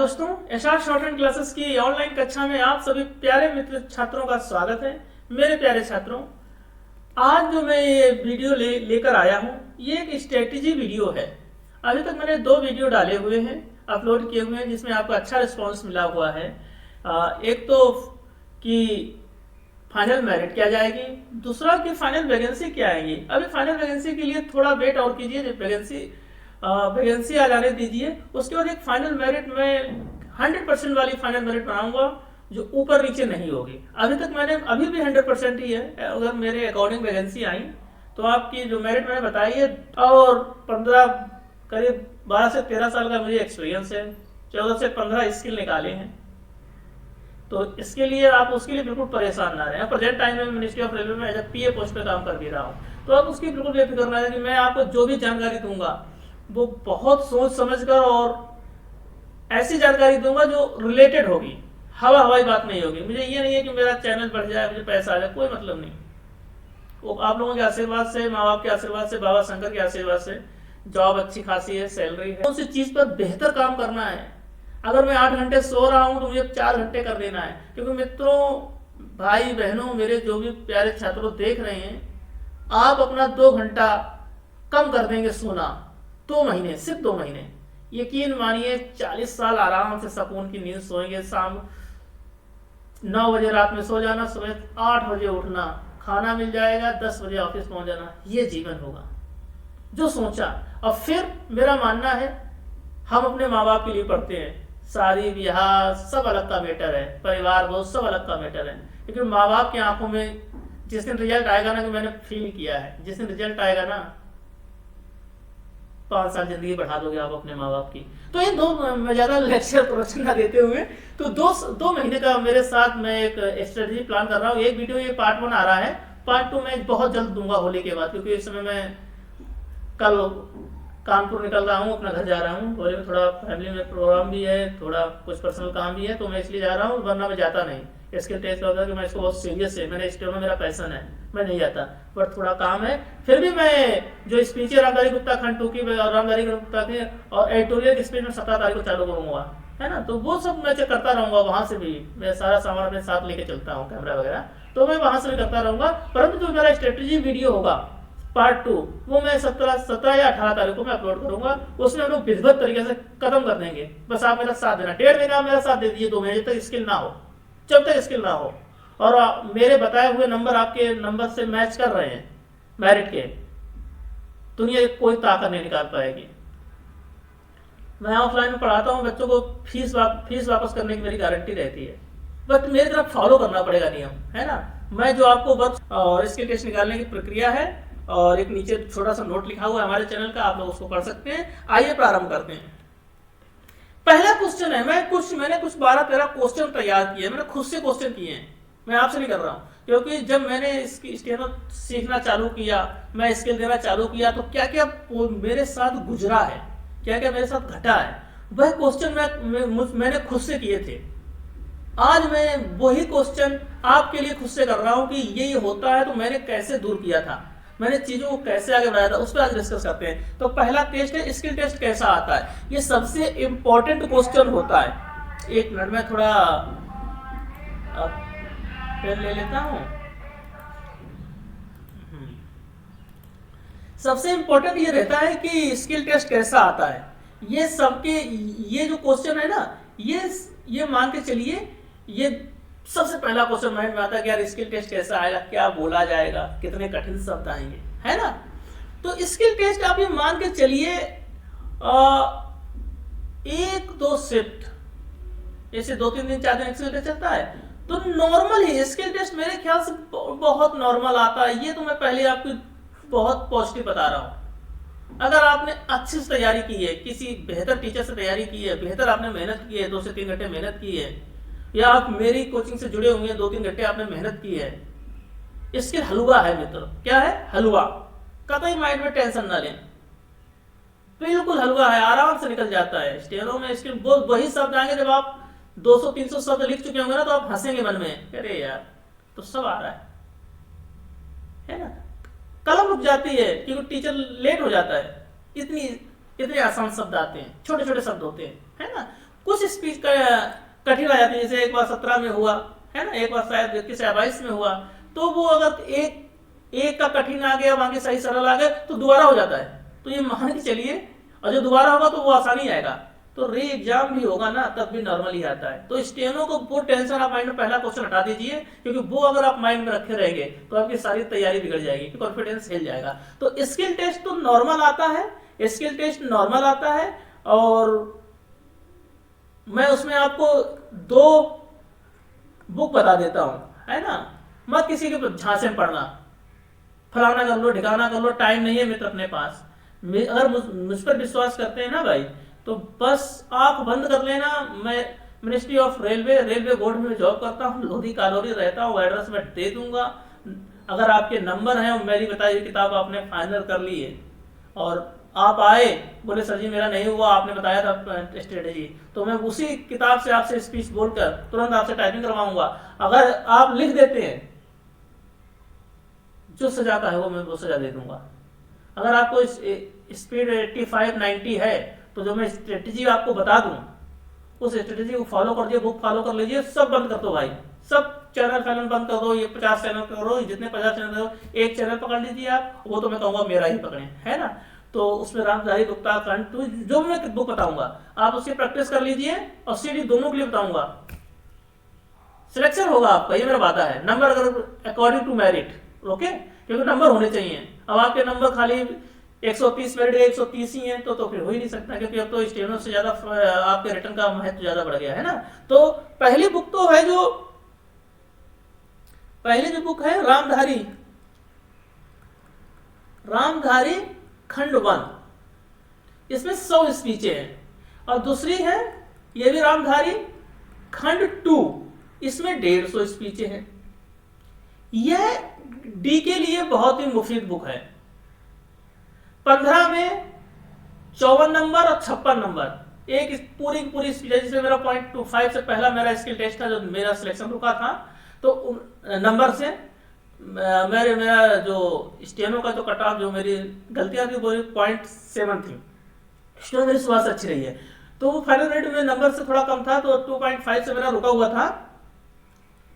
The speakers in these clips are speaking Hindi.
दोस्तों, एचआर शॉर्ट हैंड क्लासेस की ऑनलाइन कक्षा में आप सभी प्यारे मित्र छात्रों का स्वागत है। मेरे प्यारे छात्रों, आज जो मैं ये वीडियो लेकर आया हूँ, ये एक स्ट्रेटेजी वीडियो है। अभी तक मैंने 2 वीडियो डाले हुए हैं, अपलोड किए हुए हैं, जिसमें आपको अच्छा रिस्पांस मिला हुआ है। एक तो कि फाइनल मेरिट क्या जाएगी, दूसरा कि फाइनल वैकेंसी क्या आएगी। अभी फाइनल वैकेंसी के लिए थोड़ा वेट और कीजिए, वैकेंसी आ जाने दीजिए। उसके बाद एक फाइनल मेरिट में 100% वाली फाइनल मेरिट बनाऊंगा, जो ऊपर नीचे नहीं होगी। अभी तक मैंने अभी भी 100% ही है। अगर मेरे अकॉर्डिंग वैकेंसी आई तो आपकी जो मेरिट मैंने बताई है, और 15 करीब 12 से 13 साल का मुझे एक्सपीरियंस है, 14 से 15 स्किल निकाले हैं। तो इसके लिए आप उसके लिए बिल्कुल परेशान ना रहें। प्रेजेंट टाइम में मिनिस्ट्री ऑफ रेलवे में एज ए पीए पोस्ट पे काम कर भी रहा हूँ, तो आप उसकी बिल्कुल बेफिक्र ना है कि मैं आपको जो भी जानकारी दूंगा वो बहुत सोच समझकर और ऐसी जानकारी दूंगा जो रिलेटेड होगी, हवाई बात नहीं होगी। मुझे ये नहीं है कि मेरा चैनल बढ़ जाए, मुझे पैसा आ जाए, कोई मतलब नहीं। वो आप लोगों के आशीर्वाद से, माँ बाप के आशीर्वाद से, बाबा शंकर के आशीर्वाद से जॉब अच्छी खासी है, सैलरी है। कौन सी चीज पर बेहतर काम करना है। अगर मैं 8 घंटे सो रहा हूं तो मुझे 4 घंटे कर देना है। क्योंकि मित्रों, भाई बहनों, मेरे जो भी प्यारे छात्रों देख रहे हैं, आप अपना 2 घंटा कम कर देंगे सोना, 2 महीने, सिर्फ 2 महीने, यकीन मानिए 40 साल आराम से सुकून की नींद सोएंगे। शाम 9 बजे रात में सो जाना, सुबह 8 बजे उठना, खाना मिल जाएगा, 10 बजे ऑफिस पहुंच जाना। ये जीवन होगा जो सोचा। और फिर मेरा मानना है, हम अपने माँ बाप के लिए पढ़ते हैं। शादी ब्याह सब अलग का मैटर है, परिवार बहुत सब अलग का मैटर है। लेकिन माँ बाप की आंखों में जिस दिन रिजल्ट आएगा ना, कि मैंने फील किया है, जिस दिन रिजल्ट आएगा ना, 5 साल जिंदगी बढ़ा दोगे आप अपने माँ बाप की। तो ये मैं ज्यादा लेक्चर प्रोडक्शन ना देते हुए, तो 2 महीने का मेरे साथ मैं एक स्ट्रेटेजी प्लान कर रहा हूँ। एक वीडियो ये पार्ट 1 आ रहा है, पार्ट 2 मैं बहुत जल्द दूंगा होली के बाद। क्योंकि इस समय मैं कल कानपुर निकल रहा हूँ, अपना घर जा रहा हूँ। होली में थोड़ा फैमिली में प्रोग्राम भी है, थोड़ा कुछ पर्सनल काम भी है, तो मैं इसलिए जा रहा हूँ, वरना मैं जाता नहीं। इसके टेस्ट का होता है कि मैं इसको बहुत सीरियस है, मैंने स्टेट में मेरा पैशन है, मैं नहीं जाता, पर थोड़ा काम है। फिर भी मैं जो स्पीच है रामधारी गुप्ता खंड 2 की, रामधारी गुप्ता की और एडिटोरियल स्पीच में 17 तारीख को चालू करूंगा, है ना। तो वो सब मैं चेक करता रहूंगा। वहां से भी मैं सारा सामान अपने साथ लेके चलता हूँ, कैमरा वगैरह, तो मैं वहां से भी करता रहूंगा। परंतु जो मेरा स्ट्रेटेजी वीडियो होगा पार्ट 2, वो मैं 17 या 18 तारीख को मैं अपलोड करूंगा। उसमें हम लोग विधिवत तरीके से खत्म कर देंगे। बस आप मेरा साथ देना, 1.5 महीना मेरा साथ दे दीजिए, 2 महीने तक स्किल ना हो, जब तक स्किल ना हो, और मेरे बताए हुए नंबर आपके नंबर से मैच कर रहे हैं मेरिट के, दुनिया की कोई ताकत नहीं निकाल पाएगी। मैं ऑफलाइन में पढ़ाता हूँ बच्चों को, फीस वापस करने की मेरी गारंटी रहती है। बट मेरी तरफ फॉलो करना पड़ेगा नियम, है ना। मैं जो आपको वर्क और स्किल टेस्ट निकालने की प्रक्रिया है, और एक नीचे छोटा सा नोट लिखा हुआ है हमारे चैनल का, आप लोग उसको पढ़ सकते हैं। आइए प्रारंभ करते हैं। पहला क्वेश्चन है, मैंने कुछ 12-13 क्वेश्चन तैयार किए, मैंने खुद से क्वेश्चन किए हैं, मैं आपसे नहीं कर रहा हूँ। क्योंकि जब मैंने इसकी स्टेनो सीखना चालू किया, मैं स्किल देना चालू किया, तो क्या क्या मेरे साथ गुजरा है, क्या क्या मेरे साथ घटा है, वह क्वेश्चन मैंने खुद से किए थे। आज मैं वही क्वेश्चन आपके लिए खुद से कर रहा हूँ कि ये होता है तो मैंने कैसे दूर किया था, मैंने चीजों को कैसे आगे बढ़ाया था, उस पर आज डिस्कस करते हैं। तो पहला टेस्ट है स्किल टेस्ट कैसा आता है। ये सबसे इंपॉर्टेंट क्वेश्चन होता है। एक मिनट में थोड़ा पेन ले लेता हूं। सबसे इंपॉर्टेंट ये रहता है कि स्किल टेस्ट कैसा आता है। ये सबके, ये जो क्वेश्चन है ना, ये मान के चलिए, ये सबसे पहला क्वेश्चन माइंड में आता है कि यार स्किल टेस्ट कैसा आएगा, क्या बोला जाएगा, कितने कठिन शब्द आएंगे, है ना। तो स्किल टेस्ट आप ये मान के चलिए 1-2 शिफ्ट, जैसे 2-3 दिन 4 दिन स्किल टेस्ट चलता है, तो नॉर्मल ही स्किल टेस्ट मेरे ख्याल से बहुत नॉर्मल आता है। ये तो मैं पहले आपको बहुत पॉजिटिव बता रहा हूँ। अगर आपने अच्छी से तैयारी की है, किसी बेहतर टीचर से तैयारी की है, बेहतर आपने मेहनत की है, 2 से 3 घंटे मेहनत की है, या आप मेरी कोचिंग से जुड़े हुए हैं, 2-3 घंटे आपने मेहनत की है, इसके हलवा है मित्र। क्या है? हलवा। कतई माइंड में टेंशन ना लें, बिल्कुल हलवा है, आराम से निकल जाता है। स्टेनो में इसके वही शब्द आएंगे, जब आप 200-300 शब्द लिख चुके होंगे ना, तो आप हंसेंगे मन में, अरे यार तो सब आ रहा है ना। कलम रुक जाती है क्योंकि टीचर लेट हो जाता है, इतने आसान शब्द आते हैं, छोटे छोटे शब्द होते हैं, है ना। कुछ स्पीच कठिन आ जाती है, जैसे एक बार 17 में हुआ है ना, एक बार शायद किसी 22 में हुआ, तो वो अगर एक का कठिन आ गया, बाकी सही सरल आ गया, तो दोबारा हो जाता है। तो ये मान के चलिए, और जो दोबारा होगा तो वो आसानी आएगा। तो री एग्जाम भी होगा ना तब भी नॉर्मल ही आता है। तो स्टेनो को वो टेंशन आप माइंड में पहला क्वेश्चन हटा दीजिए, क्योंकि वो अगर आप माइंड में रखे रहेंगे तो आपकी सारी तैयारी बिगड़ जाएगी, कॉन्फिडेंस हिल जाएगा। तो स्किल टेस्ट तो नॉर्मल आता है, स्किल टेस्ट नॉर्मल आता है, और मैं उसमें आपको 2 बुक बता देता हूं, है ना। मत किसी के झांसे में पढ़ना, फलाना कर लो ढिकाना कर लो, टाइम नहीं है मित्र अपने पास। अगर मुझ पर विश्वास करते हैं ना भाई, तो बस आंख बंद कर लेना। मैं मिनिस्ट्री ऑफ रेलवे बोर्ड में जॉब करता हूँ, लोधी कालोरी रहता हूँ, एड्रेस मैं दे दूंगा। अगर आपके नंबर हैं और मेरी बताई हुई किताब आपने फाइनल कर ली है, और आप आए बोले सर जी मेरा नहीं हुआ, आपने बताया था स्ट्रेटेजी, तो मैं उसी किताब से आपसे स्पीच बोलकर तुरंत आपसे टाइपिंग करवाऊंगा। अगर आप लिख देते हैं, जो सजा का है वो सजा दे दूंगा। अगर आपको स्पीड 85-90 है, तो जो मैं स्ट्रेटेजी आपको बता दूं, उस स्ट्रेटेजी को फॉलो कर दिए, बुक फॉलो कर लीजिए, सब बंद कर दो भाई, सब चैनल फैनल बंद कर दो। ये 50 चैनल करो, जितने 50 चैनल करो, एक चैनल पकड़ लीजिए आप, वो तो मैं कहूंगा मेरा ही पकड़े, है ना। तो उसमें रामधारी गुप्ता खंड टू जो मैं बुक बताऊंगा आप उसकी प्रैक्टिस कर लीजिए, और सीडी दोनों के लिए बताऊंगा। सिलेक्शन होगा आपका, ये मेरा वादा है। नंबर अगर अकॉर्डिंग टू मेरिट, ओके, क्योंकि नंबर होने चाहिए। अब आपके नंबर खाली 130 मेरिट 130 ही है, तो फिर हो ही नहीं सकता, क्योंकि अब तो स्टेनो से ज्यादा आपके रिटर्न का महत्व ज्यादा बढ़ गया है ना। तो पहली बुक तो है पहली जो बुक है रामधारी खंड 1, इसमें 100 स्पीचें हैं। और दूसरी है ये भी रामधारी खंड 2, इसमें 150 स्पीचें हैं। यह डी के लिए बहुत ही मुफीद बुक है। 15 में 54 नंबर और 56 नंबर, एक पूरी स्पीच है, जिसमें मेरा 0.25 से पहला मेरा स्किल टेस्ट था, जो मेरा सिलेक्शन रुका था। तो नंबर से मेरा जो स्टेनो का जो कट ऑफ, जो मेरी गलतियां थी वो 0.7 थी। स्टेनो मेरी शुरुआत से अच्छी रही है, तो वो फाइनल रेट में नंबर से थोड़ा कम था, तो 2.5 से मेरा रुका हुआ था,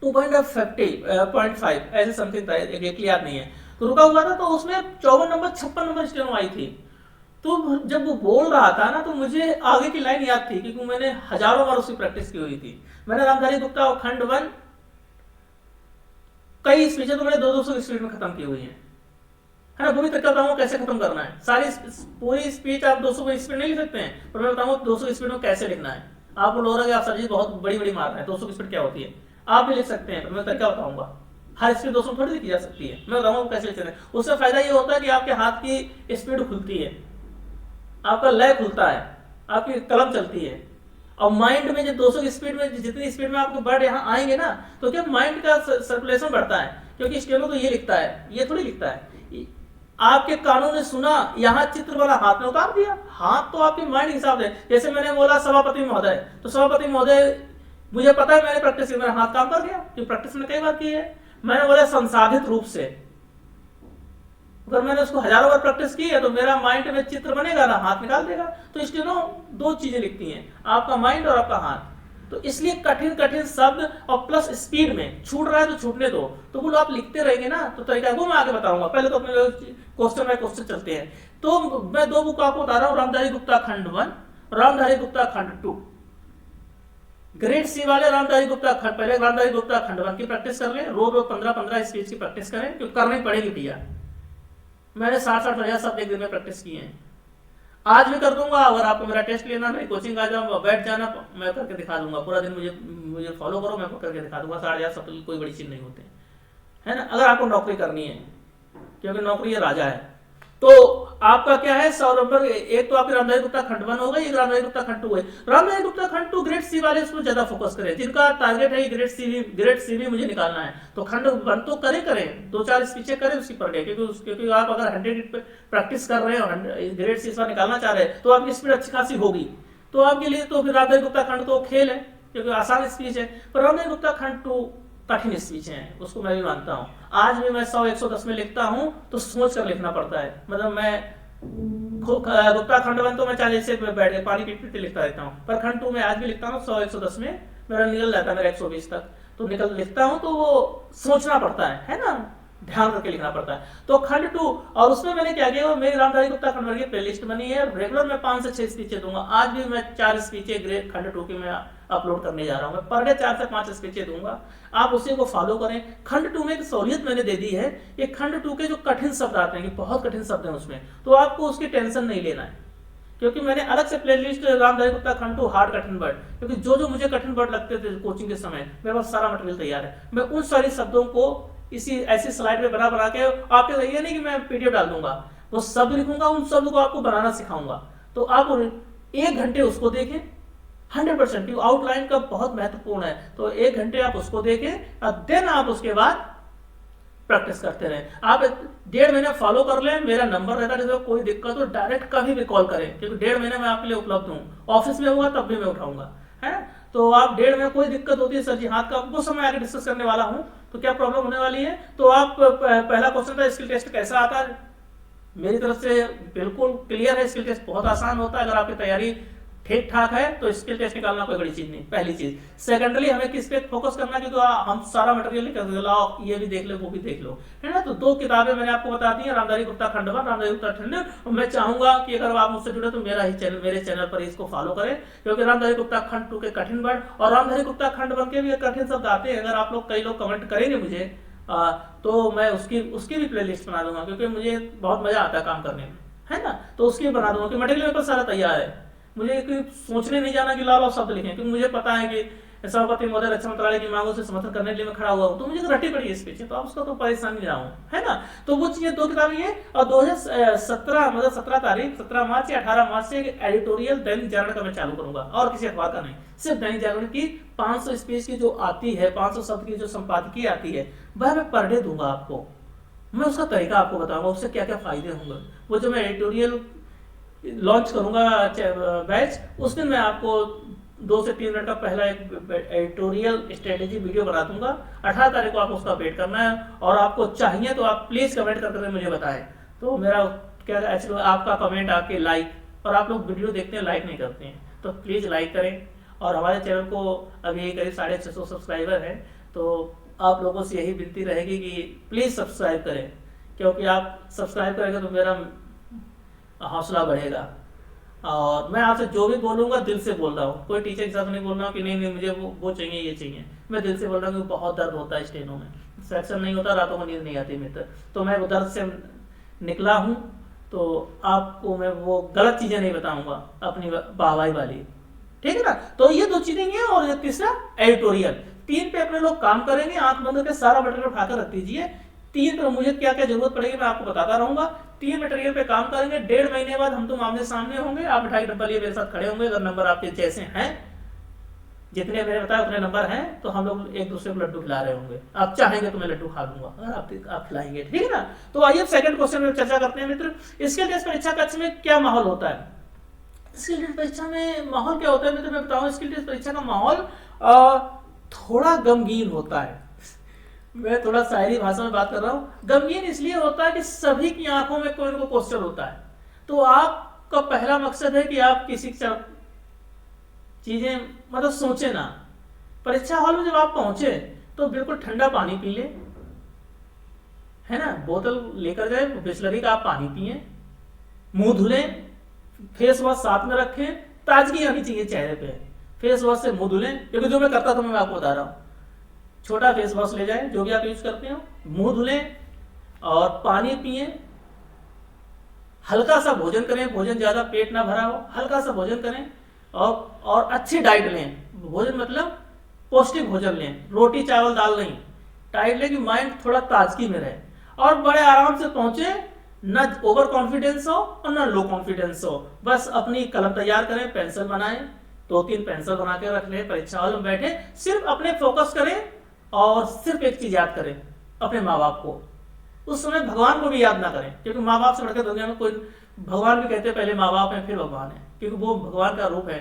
2.5 ऐसे समथिंग था, एग्जैक्टली याद नहीं है, तो रुका हुआ था। तो उसमें 54 नंबर 56 नंबर स्टेनो आई थी। तो जब वो बोल रहा था ना, तो मुझे आगे की लाइन याद थी, क्योंकि मैंने हजारों बार उसकी प्रैक्टिस की हुई थी। मैंने रामधारी गुप्ता खंड 1 कई स्पीचें तो मैंने 200 स्पीड में खत्म की हुई है ना। वो भी तरीका बताऊंगा कैसे खत्म करना है। सारी पूरी स्पीच आप 200 स्पीड नहीं लिख सकते हैं, पर मैं बताऊंगा 200 स्पीड में कैसे लिखना है। आपको लोग रहा है सर जी बहुत बड़ी मार रहे हैं, 200 स्पीड क्या होती है, आप भी लिख सकते हैं, पर मैं तरीका बताऊंगा। हर स्पीड 200 थोड़ी लिखी जा सकती है, मैं बताऊंगा कैसे लिखते हैं। उससे फायदा ये होता है कि आपके हाथ की स्पीड खुलती है, आपका लय खुलता है, आपकी कलम चलती है। और माइंड में जब 200 की स्पीड में, जितनी स्पीड में आपके वर्ड यहाँ आएंगे ना, तो क्या माइंड का सर्कुलेशन बढ़ता है। क्योंकि स्टेनो तो ये लिखता है, ये थोड़ी लिखता है। आपके कानों ने सुना, यहाँ चित्र वाला हाथ में उतार दिया, हाथ तो आपके माइंड हिसाब से। जैसे मैंने बोला सभापति महोदय, तो सभापति महोदय मुझे पता है मैंने प्रैक्टिस की, मेरा हाथ काम कर गया, क्योंकि प्रैक्टिस में कई बार की है। मैंने बोला संसाधित रूप से, अगर मैंने उसको हजारों बार प्रैक्टिस की है, तो मेरा माइंड में चित्र बनेगा ना, हाथ निकाल देगा। तो स्टेनो 2 चीजें लिखती हैं, आपका माइंड और आपका हाथ। तो इसलिए कठिन शब्द और प्लस स्पीड में, छूट रहा है तो छूटने दो, तो वो आप लिखते रहेंगे ना, तो तरीका वो मैं आगे बताऊंगा। पहले तो अपने क्वेश्चन बाय क्वेश्चन चलते हैं। तो मैं 2 बुक आपको बता रहा हूँ, रामधारी गुप्ता खंड 1, रामधारी गुप्ता खंड 2। ग्रेड सी वाले रामधारी गुप्ता खंड, पहले रामधारी गुप्ता खंड 1 की प्रैक्टिस कर लें, रोज 15-15 स्पीच की प्रैक्टिस करें, क्योंकि करनी पड़ेगी भैया। मैंने 60-60 हजार शब्द एक दिन में प्रैक्टिस किए हैं, आज भी कर दूंगा। अगर आपको मेरा टेस्ट लेना, मेरी कोचिंग आ जाओ, बैठ जाना, मैं करके दिखा दूंगा। पूरा दिन मुझे फॉलो करो, मैं करके दिखा दूंगा। 60,000 शब्द कोई बड़ी चीज नहीं होते, है ना। अगर आपको नौकरी करनी है, क्योंकि नौकरी ये राजा है। तो आपका क्या है 100 नंबर, एक तो आपकी रामधारी गुप्ता खंड 1 हो गई, एक रामधारी गुप्ता खंड 2 है। रामधारी गुप्ता खंड 2 ग्रेड सी वाले उसमें ज्यादा फोकस करें, जिनका टारगेट है ग्रेड सी भी मुझे निकालना है। तो खंड 1 तो करें 2-4 स्पीचें करें उसकी पर डे, क्योंकि आप अगर 100 प्रैक्टिस कर रहे हो, ग्रेड सी निकालना चाह रहे हैं, तो आपकी स्पीड अच्छी खासी होगी। तो आपके लिए तो फिर रामधारी गुप्ता खंड तो खेल है, क्योंकि आसान स्पीच है। पर रामधारी गुप्ता खंड 2 कठिन स्पीच है, उसको मैं भी मानता हूँ। आज भी मैं 100-110 में लिखता हूँ, तो सोच कर लिखना पड़ता है। मतलब मैं गुप्ता खंड 1 तो मैं चाहे जैसे बैठ के पानी पीते पीते लिखता रहता हूँ, पर खंड 2 में आज भी लिखता हूँ 100-110 में मेरा निकल जाता है, मेरा 120 तक तो निकल लिखता हूँ, तो वो सोचना पड़ता है ना, ध्यान करके लिखना पड़ता है। तो खंड 2, और उसमें मैंने क्या किया, मेरी रामधारी गुप्ता खंड 1 की प्लेलिस्ट बनी है, रेगुलर मैं 5 से 6 स्पीचें दूंगा। आज भी मैं 4 स्पीचें खंड 2 की मैं अपलोड करने जा रहा हूँ, मैं पर डे 4 से 5 स्पीचें दूंगा, आप उसी को फॉलो करें। खंड 2 में एक सहूलियत मैंने दे दी है, ये खंड 2 के जो कठिन शब्द आते हैं, बहुत कठिन शब्द हैं उसमें, तो आपको उसकी टेंशन नहीं लेना है, क्योंकि मैंने अलग से प्लेलिस्ट रामधारी गुप्ता खंड 2 हार्ड कठिन वर्ड, क्योंकि जो जो मुझे कठिन वर्ड लगते थे कोचिंग के समय, मेरे पास सारा मटेरियल तैयार है। मैं उन सारी शब्दों को इसी ऐसी स्लाइड में बना के आपके, ये नहीं कि मैं पीडीएफ डाल दूंगा, वो शब्द लिखूंगा, उन शब्द को आपको बनाना सिखाऊंगा, तो आप 1 घंटे उसको देखें 100%, क्योंकि आउटलाइन का बहुत महत्वपूर्ण है, तो 1 घंटे आप उसको देखें और देन आप उसके बाद प्रैक्टिस करते रहे। आप 1.5 महीने फॉलो कर लें, मेरा नंबर रहता है, जैसे कोई दिक्कत हो डायरेक्ट कभी भी कॉल करें, क्योंकि 1.5 महीने में आपके लिए उपलब्ध हूँ, ऑफिस में होगा तब भी मैं उठाऊंगा, है। तो आप 1.5 में कोई दिक्कत होती है सर जी हाथ का, वो समय आगे डिस्कस करने वाला हूँ, तो क्या प्रॉब्लम होने वाली है। तो आप पहला क्वेश्चन था स्किल टेस्ट कैसा आता है, मेरी तरफ से बिल्कुल क्लियर है, स्किल टेस्ट बहुत आसान होता है, अगर आपकी तैयारी ठीक ठाक है तो स्किल टेस्ट निकालना कोई बड़ी चीज नहीं, पहली चीज। सेकेंडली हमें किस पे फोकस करना है, क्योंकि हम सारा मटेरियल नहीं करते, लाओ ये भी देख लो वो भी देख लो, है ना। तो 2 किताबें मैंने आपको बता दी है, रामधारी गुप्ता खंड 1, रामधारी गुप्ता खंड 2। मैं चाहूंगा कि अगर आप मुझसे जुड़े तो मेरे चैनल पर इसको फॉलो करें, क्योंकि रामधारी गुप्ता खंड 2 के कठिन वर्ड और रामधारी गुप्ता खंड 1 के भी कठिन शब्द आते हैं। अगर आप लोग कई लोग कमेंट करेंगे मुझे तो मैं उसकी भी प्लेलिस्ट बना दूंगा, क्योंकि मुझे बहुत मजा आता है काम करने में, है ना। तो उसकी बना दूंगा कि मटेरियल मेरे पास सारा तैयार है, मुझे सोचने नहीं जाना कि लाल शब्द लिखें, क्योंकि मुझे पता है कि सभापति महोदय रक्षा मंत्रालय की मांगों से समर्थन करने के लिए मैं खड़ा हुआ हूँ, तो मुझे तो रटी पड़ी है इस पीछे, तो आप उसका तो परेशान नहीं रहा हूँ, है ना। तो वो चीजें 2 किताबें हैं, और 2017 मतलब 17 मार्च या 18 मार्च से एडिटोरियल दैनिक जागरण का मैं चालू करूंगा, और किसी अखबार का नहीं, सिर्फ दैनिक जागरण की 500 स्पीच की जो आती है, 500 शब्द की जो संपादकीय आती है, वह मैं पर डे दूंगा आपको, मैं उसका तरीका आपको बताऊंगा, उससे क्या क्या फायदे होंगे। वो जो मैं एडिटोरियल लॉन्च करूंगा बैच, उस दिन मैं आपको 2 से 3 मिनट का पहला एक एडिटोरियल स्ट्रेटेजी वीडियो बना दूंगा। 18 तारीख को आपको उसका वेट करना है, और आपको चाहिए तो आप प्लीज कमेंट करके मुझे बताएं। तो मेरा क्या एक्चुअली आपका कमेंट, आपके लाइक, और आप लोग वीडियो देखते हैं लाइक नहीं करते हैं, तो प्लीज लाइक करें। और हमारे चैनल को अभी करीब 650 सब्सक्राइबर हैं, तो आप लोगों से यही विनती रहेगी कि प्लीज सब्सक्राइब करें, क्योंकि आप सब्सक्राइब करेंगे तो मेरा हौसला बढ़ेगा। और मैं आपसे जो भी बोलूंगा दिल से बोल रहा हूँ, कोई टीचर के साथ नहीं बोल रहा हूँ कि नहीं मुझे वो चाहिए ये चाहिए, मैं दिल से बोल रहा हूँ कि बहुत दर्द होता है स्टेनों में, सेक्शन नहीं होता, रातों को नींद नहीं आती मित्र, तो मैं वो दर्द से निकला हूँ, तो आपको मैं वो गलत चीजें नहीं बताऊंगा अपनी वाहवाही वाली, ठीक है ना। तो ये 2 चीजें हैं, और तीसरा एडिटोरियल। 3 पे अपने लोग काम करेंगे, आंख बंद करके सारा मटेरियल उठाकर रख दीजिए। 3 पे मुझे क्या क्या जरूरत पड़ेगी मैं आपको बताता रहूंगा। 3 मटेरियल पे काम करेंगे, 1.5 महीने बाद हम तुम आमने सामने होंगे, आप मिठाई डब्बा लिए मेरे साथ खड़े होंगे, अगर नंबर आपके जैसे हैं, जितने मैंने बताया उतने नंबर हैं, तो हम लोग एक दूसरे को लड्डू खिला रहे होंगे, आप चाहेंगे तो मैं लड्डू खा लूंगा अगर आप खिलाएंगे, ठीक है ना। तो आइए सेकंड क्वेश्चन में चर्चा करते हैं मित्र, स्किल टेस्ट परीक्षा कक्ष में क्या माहौल होता है। स्किल टेस्ट परीक्षा में माहौल क्या होता है मित्र, मैं बताऊं, स्किल टेस्ट परीक्षा का माहौल थोड़ा गमगीन होता है। मैं थोड़ा शायरी भाषा में बात कर रहा हूँ। गमगीन इसलिए होता है कि सभी की आंखों में कोई ना कोई क्वेश्चन होता है, तो आपका पहला मकसद है कि आप किसी चीजें मतलब सोचे ना। परीक्षा हॉल में जब आप पहुंचे तो बिल्कुल ठंडा पानी पी ले, है ना, बोतल लेकर जाए, बिस्लरी का आप पानी पिए, मुंह धुले, फेस वॉश साथ में रखें, ताजगी आनी चाहिए चेहरे पे, फेस वॉश से मुंह धुलें, क्योंकि जो मैं करता था मैं आपको बता रहा हूँ। छोटा फेस वॉश ले जाए जो भी आप यूज करते हो, मुंह धुलें और पानी पिए, हल्का सा भोजन करें, भोजन ज्यादा पेट ना भरा हो, हल्का सा भोजन करें, और अच्छी डाइट लें। भोजन मतलब पौष्टिक भोजन लें, रोटी चावल दाल नहीं, डाइट लें कि माइंड थोड़ा ताजगी में रहे, और बड़े आराम से पहुंचे, न ओवर कॉन्फिडेंस हो और न लो कॉन्फिडेंस हो। बस अपनी कलम तैयार करें, पेंसिल बनाएं, 2-3 पेंसिल बना के रख लें, परीक्षा हॉल में बैठे सिर्फ अपने फोकस करें, और सिर्फ एक चीज याद करें, अपने माँ बाप को। उस समय भगवान को भी याद ना करें, क्योंकि माँ बाप से बढ़कर दुनिया में कोई, भगवान भी कहते हैं पहले माँ बाप है फिर भगवान है, क्योंकि वो भगवान का रूप है।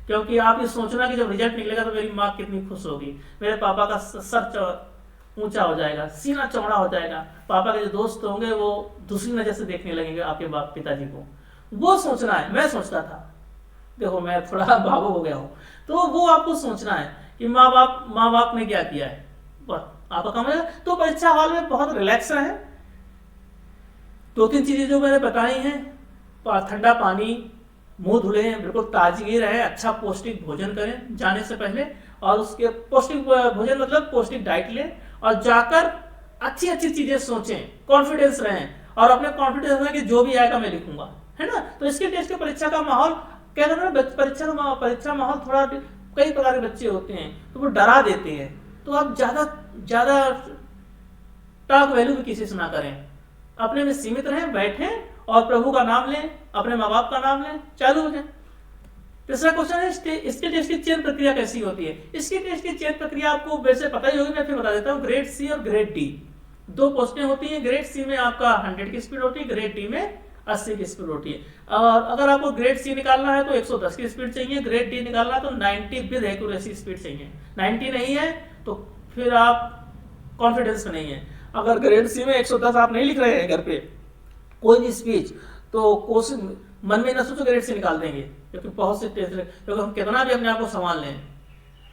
क्योंकि आप ये सोचना कि जब रिजल्ट निकलेगा तो मेरी माँ कितनी खुश होगी, मेरे पापा का सर ऊंचा हो जाएगा, सीना चौड़ा हो जाएगा, पापा के जो दोस्त होंगे वो दूसरी नजर से देखने लगेंगे आपके बाप पिताजी को। वो सोचना है। मैं सोचता था, देखो मैं थोड़ा भावुक हो गया हूँ, तो वो आपको सोचना है कि माँ बाप ने क्या किया है, आपका काम है। तो परीक्षा हॉल में बहुत रिलैक्स है। 2-3 चीजें जो मैंने बताई हैं, ठंडा पानी, मुंह धुले, बिल्कुल ताजगी रहे, अच्छा पौष्टिक भोजन करें जाने से पहले, और उसके पौष्टिक भोजन मतलब पौष्टिक डाइट लें, और जाकर अच्छी अच्छी चीजें सोचें, कॉन्फिडेंस रहें, और अपने कॉन्फिडेंस रहें कि जो भी आएगा मैं लिखूंगा, है ना। तो इसके टेस्ट के परीक्षा का माहौल क्या कहते हैं, परीक्षा माहौल थोड़ा, कई प्रकार के बच्चे होते हैं तो वो डरा देते हैं, तो आप ज्यादा टॉक वैल्यू भी किसी से ना करें, अपने में सीमित रहें, बैठें और प्रभु का नाम लें, अपने माँ बाप का नाम लें, चालू हो जाए। तीसरा क्वेश्चन है इसके टेस्ट की चयन प्रक्रिया कैसी होती है। इसकी टेस्ट की चयन प्रक्रिया आपको वैसे पता ही होगी, मैं फिर बता देता हूँ। ग्रेड सी और ग्रेड डी 2 पोस्टें होती हैं। ग्रेड सी में आपका 100 की स्पीड होती है, ग्रेड डी में 80 की स्पीड होती है। और अगर आपको ग्रेड सी निकालना है तो 110 की स्पीड चाहिए, ग्रेड डी निकालना है तो 90 विद एक्यूरेसी स्पीड चाहिए। 90 नहीं है तो फिर आप कॉन्फिडेंस में नहीं है। अगर ग्रेड सी में 110 आप नहीं लिख रहे हैं घर पे कोई भी स्पीच, तो कोशिश मन में ना सोचो ग्रेड से निकाल देंगे, क्योंकि बहुत से टेस्ट, क्योंकि हम कितना भी अपने आप को संभाल लें,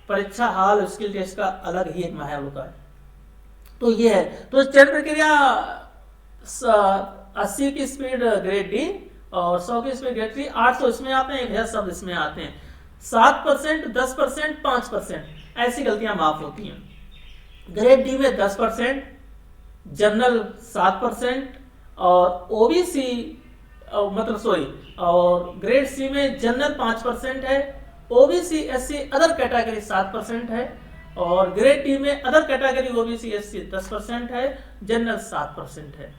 परीक्षा हाल स्किल टेस्ट का अलग ही एक माहौल होता है। तो ये है, तो चयन प्रक्रिया 80 की स्पीड ग्रेड डी और 100 की स्पीड ग्रेड डी, 800 इसमें आते हैं, 1000 शब्द इसमें आते हैं। 7%, 10%, 5% ऐसी गलतियां माफ होती हैं। ग्रेड डी में 10%, जनरल 7% और ओबीसी मतलब सॉरी, और ग्रेड सी में जनरल 5% है, ओबीसी एससी अदर कैटेगरी 7% है, और ग्रेड डी में अदर कैटेगरी ओबीसी एससी 10% है, जनरल 7% है।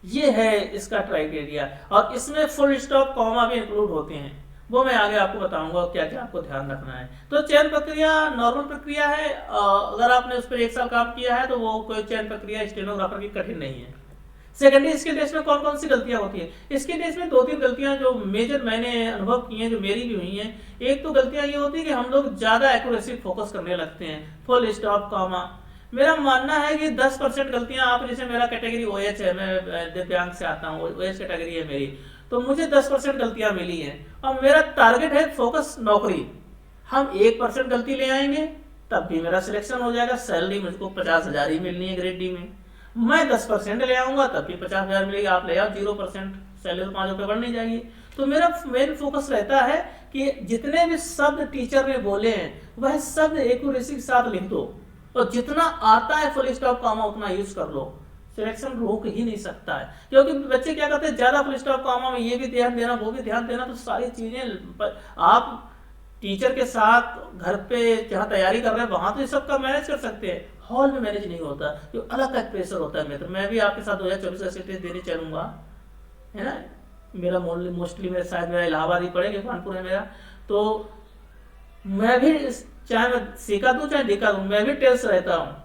ये है इसका क्राइटेरिया, और इसमें फुल स्टॉप कॉमा भी इंक्लूड होते हैं, वो मैं आगे आपको बताऊंगा क्या क्या आपको ध्यान रखना है। तो चयन प्रक्रिया नॉर्मल प्रक्रिया है, अगर आपने उस पर 1 साल काम किया है तो वो कोई चयन प्रक्रिया स्टेनोग्राफर की कठिन नहीं है। सेकेंडरी स्किल टेस्ट में कौन कौन सी गलतियां होती है। स्किल टेस्ट में 2-3 गलतियां जो मेजर मैंने अनुभव की हैं, जो मेरी भी हुई हैं। एक तो गलतियां ये होती है कि हम लोग ज्यादा एक्यूरेसी फोकस करने लगते हैं, फुल स्टॉप कॉमा। मेरा मानना है कि 10% गलतियां आप, जैसे मेरा कैटेगरी OH है, मैं दिव्यांग से आता हूँ, OH कैटेगरी है मेरी, तो मुझे 10% गलतियां मिली हैं, और मेरा टारगेट है फोकस नौकरी। हम 1% गलती ले आएंगे तब भी मेरा सिलेक्शन हो जाएगा, सैलरी मुझको 50,000 ही मिलनी है ग्रेड डी में। मैं 10% ले आऊंगा तब भी 50,000 मिलेगी, आप ले आओ 0%, सैलरी तो 5 रुपये बढ़ नहीं जाएगी। तो मेरा मेन फोकस रहता है कि जितने भी शब्द टीचर ने बोले हैं वह शब्द एक्यूरेसी के साथ लिख दो, और जितना आता है फुल स्टॉप कॉमा उतना यूज कर लो, सिलेक्शन रोक ही नहीं सकता है। क्योंकि बच्चे क्या करते हैं, ज्यादा फुल स्टॉप कॉमा में ये भी ध्यान देना वो भी ध्यान देना, तो सारी चीजें आप टीचर के साथ घर पे जहाँ तैयारी कर रहे हैं वहां तो ये सब का मैनेज कर सकते हैं, हॉल में मैनेज नहीं होता, जो अलग का प्रेशर होता है। मित्र, मैं भी आपके साथ 2024 का टेस्ट देने चलूंगा, है ना। मेरा मोस्टली मेरे शायद मेरा इलाहाबाद ही पड़ेगा, कानपुर है मेरा, तो मैं भी चाहे मैं सीखा दूं चाहे दिखा दूं, मैं भी टेस्ट रहता हूँ।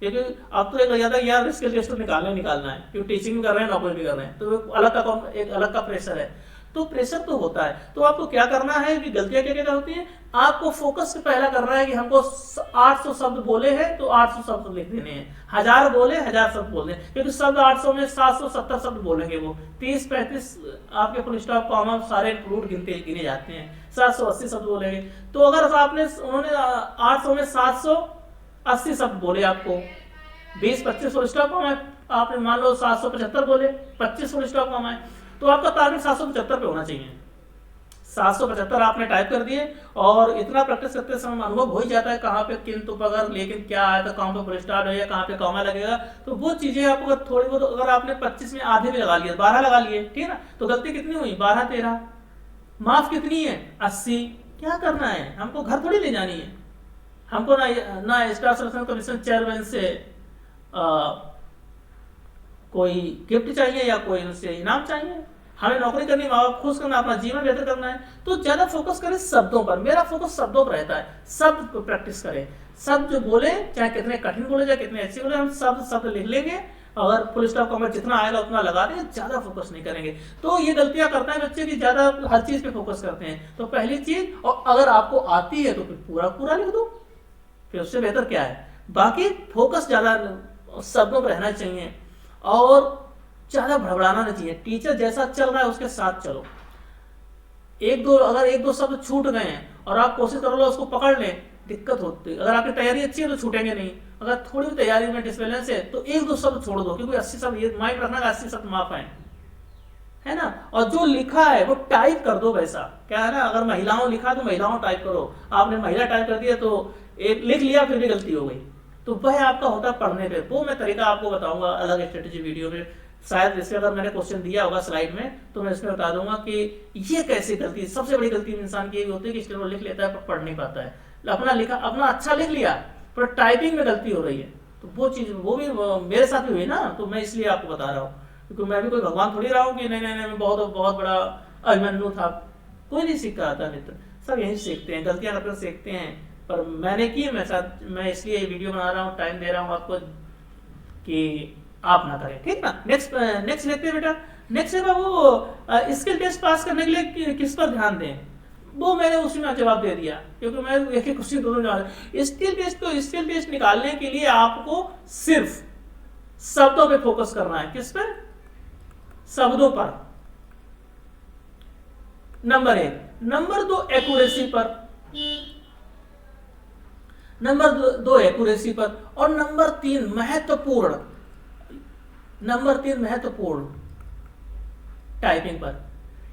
क्योंकि अब तो एक लग जाता है यार स्किल टेस्ट तो निकालना है, क्योंकि टीचिंग भी कर रहे हैं, नौकरी भी कर रहे हैं, तो एक अलग का प्रेशर है। तो प्रेशर तो होता है, तो आपको क्या करना है कि गलतियां क्या क्या होती हैं, आपको फोकस पहला करना है कि हमको 800 शब्द बोले हैं तो 800 शब्द लिख देने हैं, 1000 बोले 1000 शब्द बोल दें, क्योंकि शब्द 800 में 770 शब्द बोलेंगे, वो 30-35 आपके फुल स्टॉप कॉमा सारे इंक्लूड गिने जाते हैं, 780 शब्द बोलेंगे। तो अगर उन्होंने 800 में 780 शब्द बोले, आपको 20-25 फुल स्टॉप कॉमा, आपने मान लो 775 बोले, 25 फुल स्टॉप कॉमा है, तो आपका टारगेट 775 पे होना चाहिए। 775 आपने टाइप कर दिए, और इतना प्रैक्टिस करते समय अनुभव हो ही जाता है कहाँ पे किंतु पगर लेकिन क्या आएगा, कहाँ पे फुल स्टॉप है, कहाँ पे कॉमा लगेगा। तो वो चीजें आपको थोड़ी बहुत, अगर आपने 25 में आधे भी लगा लिए, 12 लगा लिए, ठीक है ना, तो गलती कितनी हुई, 12-13। माफ कितनी है, 80। क्या करना है, हमको घर थोड़ी ले जानी है, हमको ना स्टार सिलेक्शन कमीशन चेयरमैन से कोई गिफ्ट चाहिए या कोई उससे इनाम चाहिए, हमें नौकरी करनी, माँ बाप खुश करना, अपना जीवन बेहतर करना है। तो ज्यादा फोकस करें शब्दों पर, मेरा फोकस शब्दों पर रहता है, शब्द को प्रैक्टिस करें, शब्द जो बोले चाहे कितने कठिन बोले चाहे कितने अच्छे बोले, हम शब्द लिख लेंगे, अगर फुल स्टॉप कॉमा जितना आएगा उतना लगा देंगे, ज्यादा फोकस नहीं करेंगे। तो ये गलतियां करते हैं बच्चे की, ज्यादा हर चीज पे फोकस करते हैं। तो पहली चीज, और अगर आपको आती है तो फिर पूरा लिख दो, फिर उससे बेहतर क्या है, बाकी फोकस ज्यादा शब्दों पर रहना चाहिए और ज्यादा भड़बड़ाना नहीं चाहिए। टीचर जैसा चल रहा है उसके साथ चलो। अगर एक दो शब्द छूट गए हैं और आप कोशिश कर लो उसको पकड़ लें, दिक्कत होती है। अगर आपकी तैयारी अच्छी है तो छूटेंगे नहीं, अगर थोड़ी भी तैयारी में डिसबैलेंस है तो एक दो शब्द छोड़ दो, क्योंकि 80 शब्द ये माइंड रखना 80 शब्द माफ है ना। और जो लिखा है वो टाइप कर दो वैसा, क्या है ना, अगर महिलाओं लिखा तो महिलाओं टाइप करो, आपने महिला टाइप कर दिया तो एक लिख लिया फिर भी गलती हो गई, तो वह आपका होता है पढ़ने पे। वो मैं तरीका आपको बताऊंगा अलग स्ट्रेटेजी वीडियो में, शायद जैसे अगर मैंने क्वेश्चन दिया होगा स्लाइड में तो मैं इसमें बता दूंगा कि ये कैसे गलती। सबसे बड़ी गलती इंसान की ये होती है कि स्टेनो लिख लेता है पर पढ़ नहीं पाता है, अपना लिखा अपना अच्छा लिख लिया पर टाइपिंग में गलती हो रही है। तो वो चीज वो भी मेरे साथ भी हुई ना, तो मैं इसलिए आपको बता रहा हूँ, क्योंकि मैं भी कोई भगवान थोड़ी रहा हूँ कि नहीं मैं बहुत बहुत बड़ा अभिमन्यु था। कोई नहीं सीख रहा था मित्र, सब यही सीखते हैं, गलतियां करके सीखते हैं। पर मैंने की मैं इसलिए वीडियो बना रहा हूँ, टाइम दे रहा हूँ आपको कि आप ना करें, ठीक ना। नेक्स्ट देखते हैं बेटा। नेक्स्ट है बाबू स्किल टेस्ट पास करने के लिए किस पर ध्यान दें। वो मैंने उसी में जवाब दे दिया, क्योंकि मैं एक एक क्वेश्चन दोनों जवाब। स्किल टेस्ट निकालने के लिए आपको सिर्फ शब्दों पे फोकस करना है। किस पर? शब्दों पर, नंबर 1। नंबर 2 एक्यूरेसी पर, नंबर 2 एक्यूरेसी पर, और नंबर 3 महत्वपूर्ण टाइपिंग पर।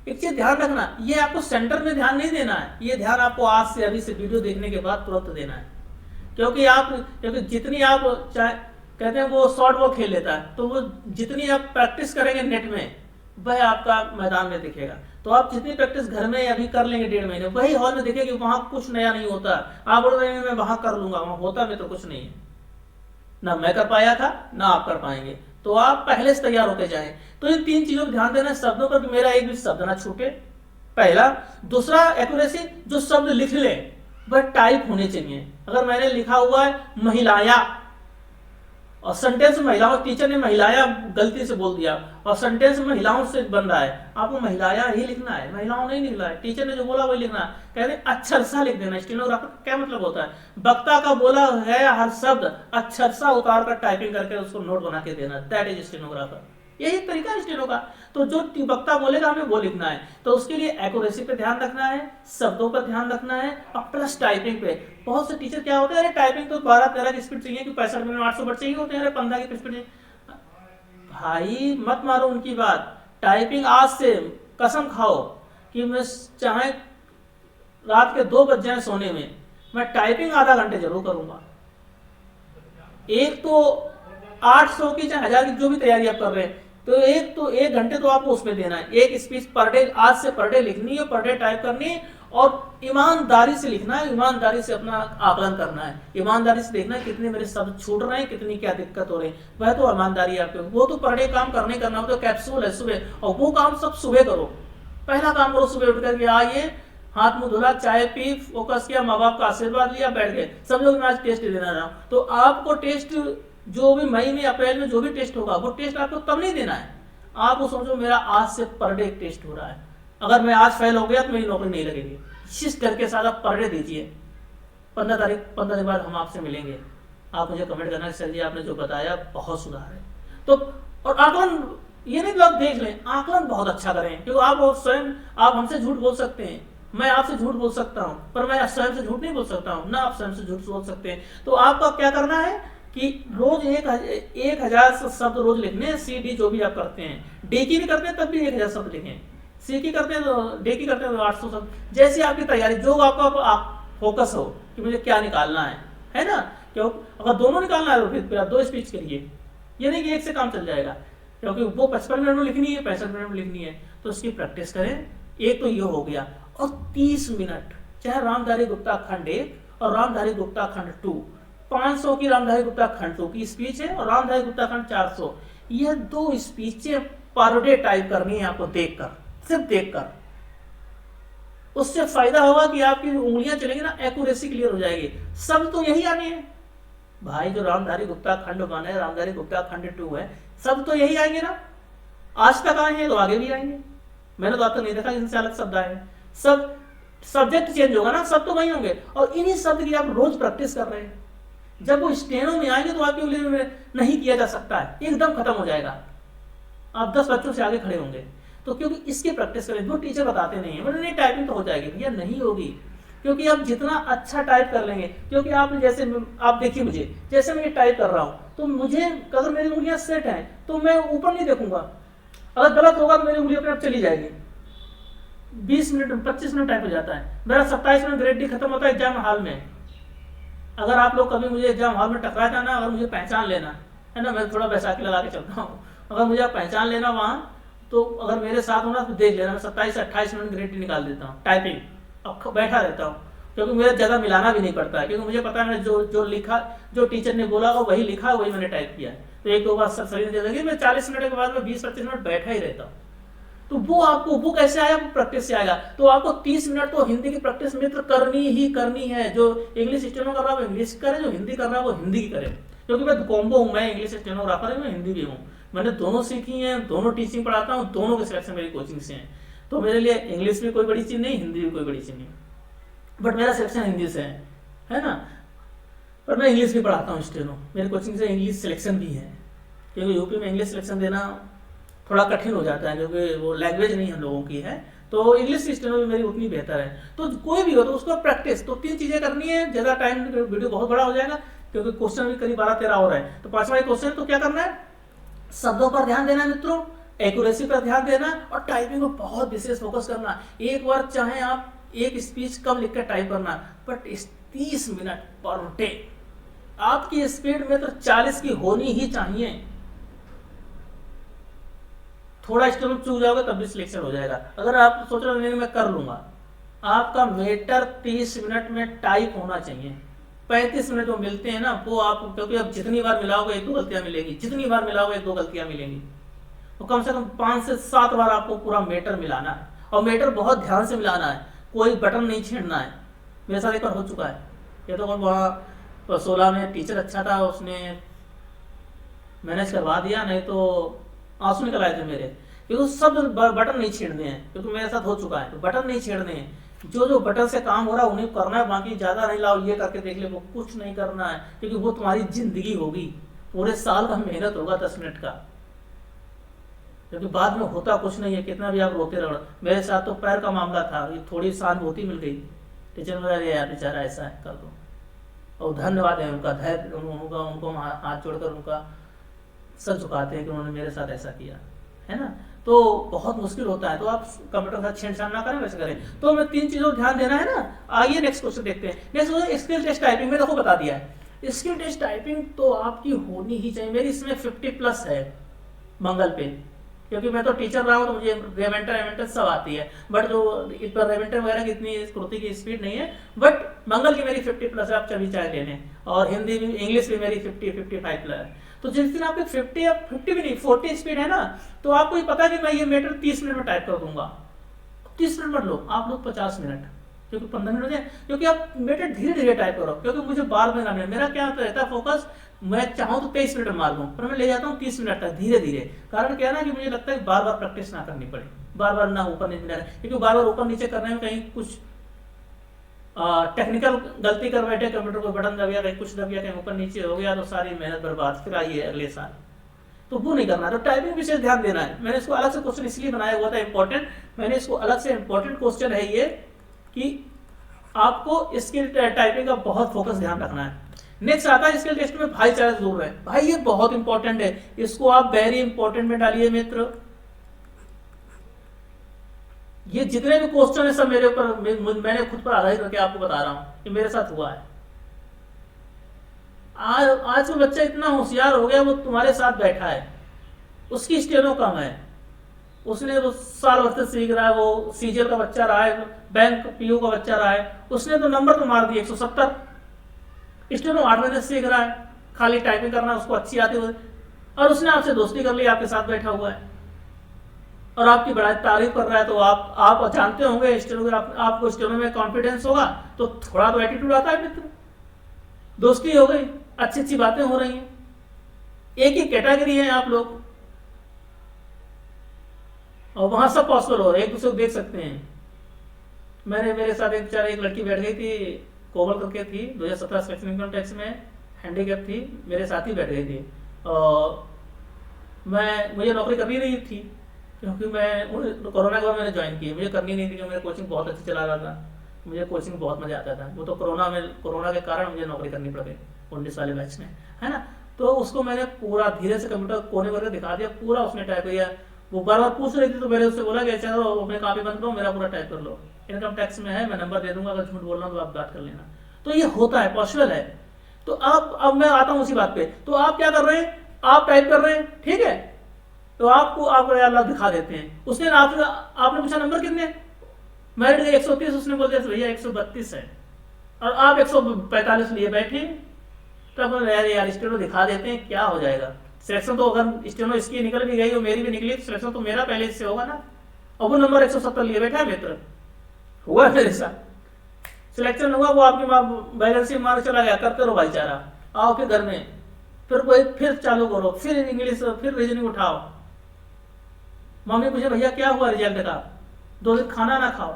एक चीज ध्यान रखना, ये आपको सेंटर में ध्यान नहीं देना है, ये ध्यान आपको आज से अभी से वीडियो देखने के बाद तुरंत देना है। क्योंकि जितनी आप चाहे कहते हैं वो शॉर्ट बॉल खेल लेता है, तो वो जितनी आप प्रैक्टिस करेंगे नेट में वह आपका मैदान में दिखेगा। तो आप जितनी प्रैक्टिस घर में अभी कर लेंगे 1.5 महीने, वही हॉल में दिखेगी, वहां कुछ नया नहीं होता। आप बोल रहे हैं मैं वहां कर लूंगा, वहां होता में तो कुछ नहीं है, ना मैं कर पाया था ना आप कर पाएंगे। तो आप पहले से तैयार होकर जाएं। तो इन 3 चीजों पर ध्यान देना, शब्दों पर मेरा एक भी शब्द ना छूटे, पहला। दूसरा एक्यूरेसी, जो शब्द लिख ले वह टाइप होने चाहिए। अगर मैंने लिखा हुआ है महिलाया और सेंटेंस महिलाओं, टीचर ने महिलाया गलती से बोल दिया और सेंटेंस महिलाओं से बन रहा है, आपको महिलाया ही लिखना है, महिलाओं नहीं लिखना है। टीचर ने जो बोला वही लिखना है। कहते हैं अक्षरशः लिख देना। स्टेनोग्राफर का क्या मतलब होता है? वक्ता का बोला है हर शब्द अक्षरशः उतार कर टाइपिंग करके उसको नोट बना के देना, दैट इज स्टेनोग्राफर। यही तरीका है स्टेनो का। तो जो वक्ता बोलेगा हमें वो लिखना है। तो उसके लिए एक्यूरेसी पे ध्यान रखना है, शब्दों पर ध्यान रखना है और प्लस टाइपिंग पे। बहुत से टीचर क्या होते हैं, अरे टाइपिंग तो 12-13 की स्पीड चाहिए, कि 65 मिनट 800 वर्ड चाहिए होते हैं, अरे 15 की स्पीड। भाई मत मारो उनकी बात। टाइपिंग आज से कसम खाओ कि मैं चाहे रात के 2 बज जाए सोने में, मैं टाइपिंग आधा घंटे जरूर करूंगा। एक तो 800 की चाहे 1000 की जो भी तैयारी आप कर रहे हैं, तो 1 घंटे तो आपको उसमें देना है। एक स्पीच पर डे, आज से पर डे लिखनी है, पर डे टाइप करनी है और ईमानदारी से लिखना है, ईमानदारी से अपना आकलन करना है, ईमानदारी से देखना है कितने मेरे शब्द छूट रहे हैं, कितनी क्या दिक्कत हो रही है। वह तो ईमानदारी आपके, वो तो पर डे काम करने करना, वो तो कैप्सूल है सुबह, और वो काम सब सुबह करो। पहला काम करो सुबह उठ करके, आइए हाथ मुंह धुला, चाय पी, फोकस किया, माँ बाप का आशीर्वाद लिया, बैठ गए। सब लोग मैं आज टेस्ट देना रहा हूँ। तो आपको टेस्ट जो भी मई में अप्रैल में जो भी टेस्ट होगा, वो टेस्ट आपको तब नहीं देना है। आपको सोचो मेरा आज से पर डे टेस्ट हो रहा है, अगर मैं आज फेल हो गया तो मेरी नौकरी नहीं लगेगी। इस डर के साथ आप पर डे दीजिए। 15 दिन बाद हम आपसे मिलेंगे, आप मुझे कमेंट करना सर जी आपने जो बताया बहुत सुधार है। तो और आकलन, ये नहीं आप देख लें, आकलन बहुत अच्छा करें, क्योंकि आप स्वयं आप हमसे झूठ बोल सकते हैं, मैं आपसे झूठ बोल सकता हूं, पर मैं स्वयं से झूठ नहीं बोल सकता हूं, ना आप स्वयं से झूठ बोल सकते हैं। तो आपको क्या करना है कि रोज 1000 शब्द रोज लिखने हैं। सी डी जो भी आप करते हैं, डे की भी करते हैं तब भी 1000 शब्द लिखें, सी की करते हैं तो डे की करते हैं तो 800 शब्द। जैसी आपकी तैयारी, जो आपका आप फोकस हो कि मुझे क्या निकालना है ना। क्यों? अगर दोनों निकालना है तो फिर आप 2 स्पीच करिए, ये नहीं कि एक से काम चल जाएगा, क्योंकि वो 55 मिनट में लिखनी है, 65 मिनट में लिखनी है, तो उसकी प्रैक्टिस करें। एक तो ये हो गया, और 30 मिनट, चाहे रामधारी गुप्ता खंड 1 और रामधारी गुप्ता खंड 2, 500 की रामधारी गुप्ता खंड 2 की स्पीच है और रामधारी गुप्ता खंड 400, यह 2 स्पीचें पर डे टाइप करनी है आपको, देखकर, सिर्फ देखकर। उससे फायदा होगा कि आपकी उंगलियां चलेंगी ना, एक्यूरेसी क्लियर हो जाएगी। सब तो यही आने हैं भाई, जो रामधारी गुप्ता खंड 1 है, रामधारी गुप्ता खंड 2 है, सब तो यही आएंगे ना। आज तक आए हैं तो आगे भी आएंगे। मैंने तो अब तक नहीं देखा इनसे अलग शब्द आए। सब सब्जेक्ट चेंज होगा ना, सब तो वही होंगे, और इन्हीं शब्द की आप रोज प्रैक्टिस कर रहे हैं। जब वो स्टेनो में आएंगे तो आपकी उंगली में नहीं किया जा सकता है, एकदम खत्म हो जाएगा, आप 10 बच्चों से आगे खड़े होंगे। तो क्योंकि इसकी प्रैक्टिस करें, जो टीचर बताते नहीं है, नहीं टाइपिंग तो हो जाएगी भैया, नहीं होगी, क्योंकि आप जितना अच्छा टाइप कर लेंगे, क्योंकि आपने जैसे आप देखिए मुझे, जैसे मैं टाइप कर रहा हूँ तो मुझे अगर मेरी उंगलियां सेट हैं तो मैं ऊपर नहीं देखूंगा, अगर गलत होगा तो मेरी उंगली अपने आप चली जाएगी। 20 मिनट 25 मिनट टाइप हो जाता है मेरा, 27 मिनट ग्रेड डी खत्म होता है एग्जाम हॉल में। अगर आप लोग कभी मुझे एग्जाम हॉल में टकरा जाना, अगर मुझे पहचान लेना है ना, मैं थोड़ा बैसाखी लगा के चलता हूँ, अगर मुझे आप पहचान लेना वहाँ, तो अगर मेरे साथ होना तो देख लेना, मैं 27 से 28 मिनट ग्रेड डी निकाल देता हूँ टाइपिंग, अब बैठा रहता हूँ, क्योंकि मुझे ज़्यादा मिलाना भी नहीं पड़ता है, क्योंकि मुझे पता है मैंने जो लिखा, जो टीचर ने बोला वो वही लिखा, वही मैंने टाइप किया है। तो एक दो बार शरीर दे देंगे, मैं 40 मिनट के बाद में 20-25 मिनट बैठा ही रहता हूँ। तो वो आपको वो कैसे आया, वो प्रैक्टिस से आएगा। तो आपको 30 मिनट तो हिंदी की प्रैक्टिस मित्र करनी ही करनी है। जो इंग्लिश स्टेनो कर रहा है वो इंग्लिश करे, जो हिंदी कर रहा है वो हिंदी की करे, क्योंकि मैं कॉम्बो हूँ, मैं इंग्लिश स्टेनोग्राफर हूँ, मैं हिंदी भी हूँ, मैंने दोनों सीखी है, दोनों टीचिंग पढ़ाता हूँ, दोनों के सिलेक्शन मेरी कोचिंग से हैं। तो मेरे लिए इंग्लिश भी कोई बड़ी चीज़ नहीं, हिंदी भी कोई बड़ी चीज़ नहीं, बट मेरा सिलेक्शन हिंदी से है ना। पर मैं इंग्लिश भी पढ़ाता हूँ स्टेनो, मेरी कोचिंग से इंग्लिश सिलेक्शन भी है, क्योंकि यूपी में इंग्लिश सिलेक्शन देना थोड़ा कठिन हो जाता है, क्योंकि वो लैंग्वेज नहीं हम लोगों की है। तो इंग्लिश स्टेनो भी मेरी उतनी बेहतर है। तो कोई भी हो तो उसको प्रैक्टिस, तो 3 चीज़ें करनी है। ज़्यादा टाइम वीडियो बहुत बड़ा हो जाएगा, क्योंकि क्वेश्चन भी करीब 12-13 और है। तो 5वां क्वेश्चन, तो क्या करना है, शब्दों पर ध्यान देना मित्रों, एक्यूरेसी पर ध्यान देना, और टाइपिंग को बहुत विशेष फोकस करना। एक बार चाहे आप एक स्पीच कम लिख कर टाइप करना, बट 30 मिनट पर डे आपकी स्पीड में तो 40 की होनी ही चाहिए। थोड़ा स्टेप चूक जाओगे तब भी सिलेक्शन हो जाएगा। अगर आप सोच रहे हो मैं कर लूंगा, आपका मीटर 30 मिनट में टाइप होना चाहिए। 35 मिनट जो मिलते हैं ना वो आप, क्योंकि अब जितनी बार मिलाओगे 1-2 गलतियां मिलेंगी, जितनी बार मिलाओगे 1-2 गलतियां मिलेंगी, तो कम से कम 5 से 7 बार आपको पूरा मीटर मिलाना है, और मीटर बहुत ध्यान से मिलाना है, कोई बटन नहीं छेड़ना है। मेरे साथ एक बार हो चुका है, ये तो वहाँ 16 में टीचर अच्छा था, उसने मैनेज करवा दिया, नहीं तो आंसू निकल आए थे मेरे, क्योंकि सब बटन नहीं छेड़ने हैं, क्योंकि मेरे साथ हो चुका है। तो बटन नहीं छेड़ने हैं, जो बटन से काम हो रहा है उन्हें करना है, बाकी ज़्यादा नहीं लाओ ये करके देख ले, वो कुछ नहीं करना है, क्योंकि वो तुम्हारी जिंदगी होगी, पूरे साल का मेहनत होगा 10 मिनट का, क्योंकि बाद में होता कुछ नहीं है, कितना भी आप रोते रहो। मेरे साथ तो पैर का मामला था, ये थोड़ी सहानुभूति मिल गई, टीचर बोला यार बेचारा ऐसा है कर दो, और धन्यवाद है उनका, धैर्य उनको हाथ जोड़कर उनका सर झुकाते हैं कि उन्होंने मेरे साथ ऐसा किया, है ना। तो बहुत मुश्किल होता है, तो आप कंप्यूटर के साथ छेड़छाड़ ना करें, वैसे करें। तो हमें 3 चीज़ों ध्यान देना है ना। आइए नेक्स्ट क्वेश्चन देखते हैं। Next question, skill test typing में देखो बता दिया है, स्किल टेस्ट टाइपिंग तो आपकी होनी ही चाहिए। मेरी इसमें 50+ है मंगल पे, क्योंकि मैं तो टीचर रहा हूँ, तो मुझे रेवेंटर सब आती है, बट जो इस पर रेवेंटर वगैरह की इतनी कृति की स्पीड नहीं है, बट मंगल की मेरी 50+ है, आप सभी चाहे ले लें। और हिंदी भी, इंग्लिश भी मेरी 50-55 है। तो जिस दिन आपकी 50 भी नहीं 40 स्पीड है ना, तो आपको ये पता है कि मैं ये मीटर 30 मिनट में टाइप कर दूंगा। 30 मिनट मत लो, आप लोग 50 मिनट, क्योंकि 15 मिनट हो जाए, क्योंकि आप मीटर धीरे धीरे टाइप करो, क्योंकि मुझे बार में ना, मेरा क्या रहता है फोकस, मैं चाहूँ तो 23 मिनट मार दूँ, पर मैं ले जाता हूँ 30 मिनट तक धीरे धीरे। कारण क्या है ना कि मुझे लगता है बार बार प्रैक्टिस ना करनी पड़े, बार बार ना ऊपर नीचे, क्योंकि बार बार ऊपर नीचे करने में कहीं कुछ टेक्निकल गलती कर बैठे, कंप्यूटर को बटन दब गया, कहीं कुछ दब गया, कहीं ऊपर नीचे हो गया, तो सारी मेहनत बर्बाद, फिर आइए अगले साल। तो वो नहीं करना। तो टाइपिंग विशेष ध्यान देना है। मैंने इसको अलग से क्वेश्चन इसलिए बनाया हुआ था इंपॉर्टेंट, मैंने इसको अलग से इंपॉर्टेंट क्वेश्चन है ये, कि आपको स्किल टाइपिंग का बहुत फोकस ध्यान रखना है। नेक्स्ट आता है स्किल टेस्ट में भाईचारा जरूर है। भाई ये बहुत इंपॉर्टेंट है, इसको आप वेरी इंपॉर्टेंट में डालिए मित्र। ये जितने भी क्वेश्चन है सब मेरे ऊपर, मैंने खुद पर आधारित करके आपको बता रहा हूं कि मेरे साथ हुआ है। आज वो बच्चा इतना होशियार हो गया, वो तुम्हारे साथ बैठा है, उसकी स्टेनो कम है, उसने वो साल भर से सीख रहा है, वो सीजीएल का बच्चा रहा है, बैंक पीओ का बच्चा रहा है, उसने तो नंबर तो मार दिए 170, स्टेनो 8 महीने से सीख रहा है, खाली टाइपिंग करना उसको अच्छी आती है, और उसने आपसे दोस्ती कर ली, आपके साथ बैठा हुआ है और आपकी बड़ा तारीफ कर रहा है। तो आप जानते होंगे स्टेनो, आपको स्टेनो में कॉन्फिडेंस होगा तो थोड़ा तो एटीट्यूड आता है मित्र, दोस्ती हो गई, अच्छी अच्छी बातें हो रही हैं, एक ही कैटेगरी है आप लोग, और वहां सब पॉसिबल हो रहा है, एक दूसरे को देख सकते हैं। मेरे साथ एक लड़की बैठ गई थी, कोमल करके थी, 2017 सिलेक्शन इनकम टैक्स में हैंडीकैप थी, मेरे साथ ही बैठ गई थी। और मुझे नौकरी करनी नहीं थी, क्योंकि मैं कोरोना के बाद मैंने ज्वाइन की, मुझे करनी नहीं थी, क्योंकि मेरा कोचिंग बहुत अच्छा चला रहा था, मुझे कोचिंग बहुत मज़ा आता था। वो तो कोरोना के कारण मुझे नौकरी करनी पड़ गई 19 वाले बैच में, है ना। तो उसको मैंने पूरा धीरे से कंप्यूटर कोने करके दिखा दिया, पूरा उसने टाइप किया। वो बार बार पूछ रही थी, तो मैंने उससे बोला कि चलो अपने कॉपी बंद करो, मेरा पूरा टाइप कर लो, इनकम टैक्स में है, मैं नंबर दे दूंगा, अगर झूठ बोलना तो आप बात कर लेना। तो ये होता है, पॉसिबल है। तो अब मैं आता हूँ उसी बात पे। तो आप क्या कर रहे हैं, आप टाइप कर रहे हैं, ठीक है, तो आपको अल्लाह दिखा देते हैं। उसने आपने पूछा नंबर कितने, मैरिड 130, उसने बोल दिया भैया 132 है, और आप 145 लिए बैठे। तब यार स्टेनो दिखा देते हैं, क्या हो जाएगा। सिलेक्शन तो अगर स्टेनो इसकी निकल भी गई और मेरी भी निकली, तो सिलेक्शन तो मेरा पहले से होगा ना। और वो नंबर 170 लिए बैठा है मित्र, हुआ मेरे साथ। सिलेक्शन हुआ, वो आपकी वैकेंसी मार चला गया, करते रहो भाईचारा, आओ फिर घर में, फिर चालू करो, फिर इंग्लिश, फिर रीजनिंग उठाओ। मम्मी पूछे भैया क्या हुआ रिजल्ट का, 2 दिन खाना ना खाओ,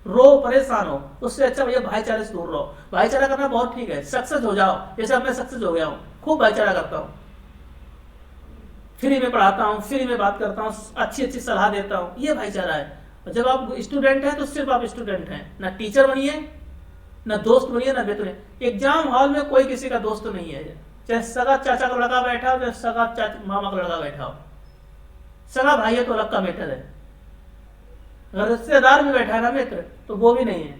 रो, परेशान हो, उससे अच्छा भैया भाईचारे से दूर रहो। भाईचारा करना बहुत ठीक है, सक्सेस हो जाओ, जैसे अब मैं सक्सेस हो गया हूँ, खूब भाईचारा करता हूँ, फ्री में पढ़ाता हूँ, फ्री में बात करता हूँ, अच्छी अच्छी सलाह देता हूँ, ये भाईचारा है। जब आप स्टूडेंट हैं तो सिर्फ आप स्टूडेंट हैं, ना टीचर बनिए, ना दोस्त बनिए, ना बेहतर। एग्जाम हॉल में कोई किसी का दोस्त नहीं है, चाहे सगा चाचा का लड़का बैठा हो, चाहे सगा मामा का लड़का बैठा हो, सगा भाई है तो अलग का मैटर है। अगर रिश्तेदार भी बैठा है ना मित्र, तो वो भी नहीं है,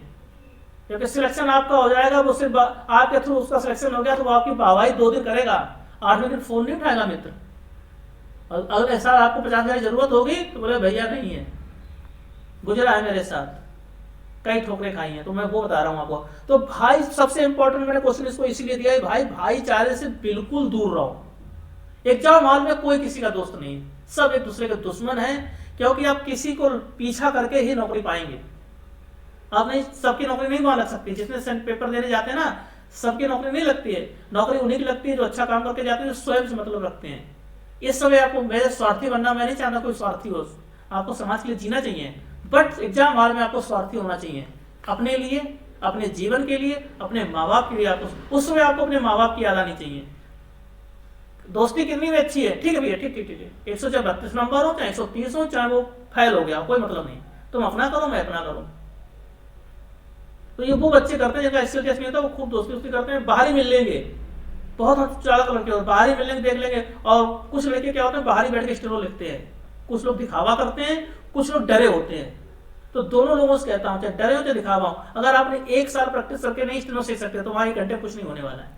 क्योंकि सिलेक्शन आपका हो जाएगा, वो सिर्फ आपके थ्रू उसका सिलेक्शन हो गया, तो वो आपकी वाहवाही 2 दिन करेगा, 8वें दिन फोन नहीं उठाएगा मित्र। और अगर ऐसा आपको 50,000 की जरूरत होगी, तो बोले भैया नहीं है, गुजरा है मेरे साथ, कई ठोकरें खाई हैं, तो मैं वो बता रहा हूँ आपको। तो भाई सबसे इंपॉर्टेंट, मैंने क्वेश्चन इसको इसीलिए दिया है, भाई भाईचारे से बिल्कुल दूर रहो। एग्जाम हॉल में कोई किसी का दोस्त नहीं है, सब एक दूसरे के दुश्मन है, क्योंकि आप किसी को पीछा करके ही नौकरी पाएंगे। आप नहीं, सबकी नौकरी नहीं वहां लग सकती, जिसने पेपर देने जाते हैं ना, सबकी नौकरी नहीं लगती है। नौकरी उन्हीं की लगती है जो अच्छा काम करके जाते हैं, जो स्वयं से मतलब रखते हैं। इस समय आपको मेरे स्वार्थी बनना, मैं नहीं चाहता कोई स्वार्थी हो, आपको समाज के लिए जीना चाहिए, बट एग्जाम हॉल में आपको स्वार्थी होना चाहिए, अपने लिए, अपने जीवन के लिए, अपने माँ बाप के लिए। आपको उस समय आपको अपने माँ बाप की याद आनी चाहिए। दोस्ती कितनी भी अच्छी है, ठीक है भैया, ठीक ठीक ठीक है, 132 नंबर हो चाहे 130 हो, चाहे वो फेल हो गया, कोई मतलब नहीं, तुम अपना करो, मैं अपना करूं। तो ये वो बच्चे करते हैं जिनका स्किल टेस्ट नहीं होता, वो खूब दोस्ती करते हैं, बाहर ही मिल लेंगे, बहुत चालक लड़के होते हैं, बाहर ही मिल लेंगे, देख लेंगे। और कुछ लड़के क्या होते हैं, बाहर ही बैठ के स्टेरो लिखते हैं, कुछ लोग दिखावा करते हैं, कुछ लोग डरे होते हैं। तो दोनों लोगों से कहता हूँ, चाहे डरे हो चाहे दिखावा हो, अगर आपने 1 साल प्रैक्टिस करके नहीं स्टेरो सीख सकते, तो वहां 1 घंटे कुछ नहीं होने वाला है,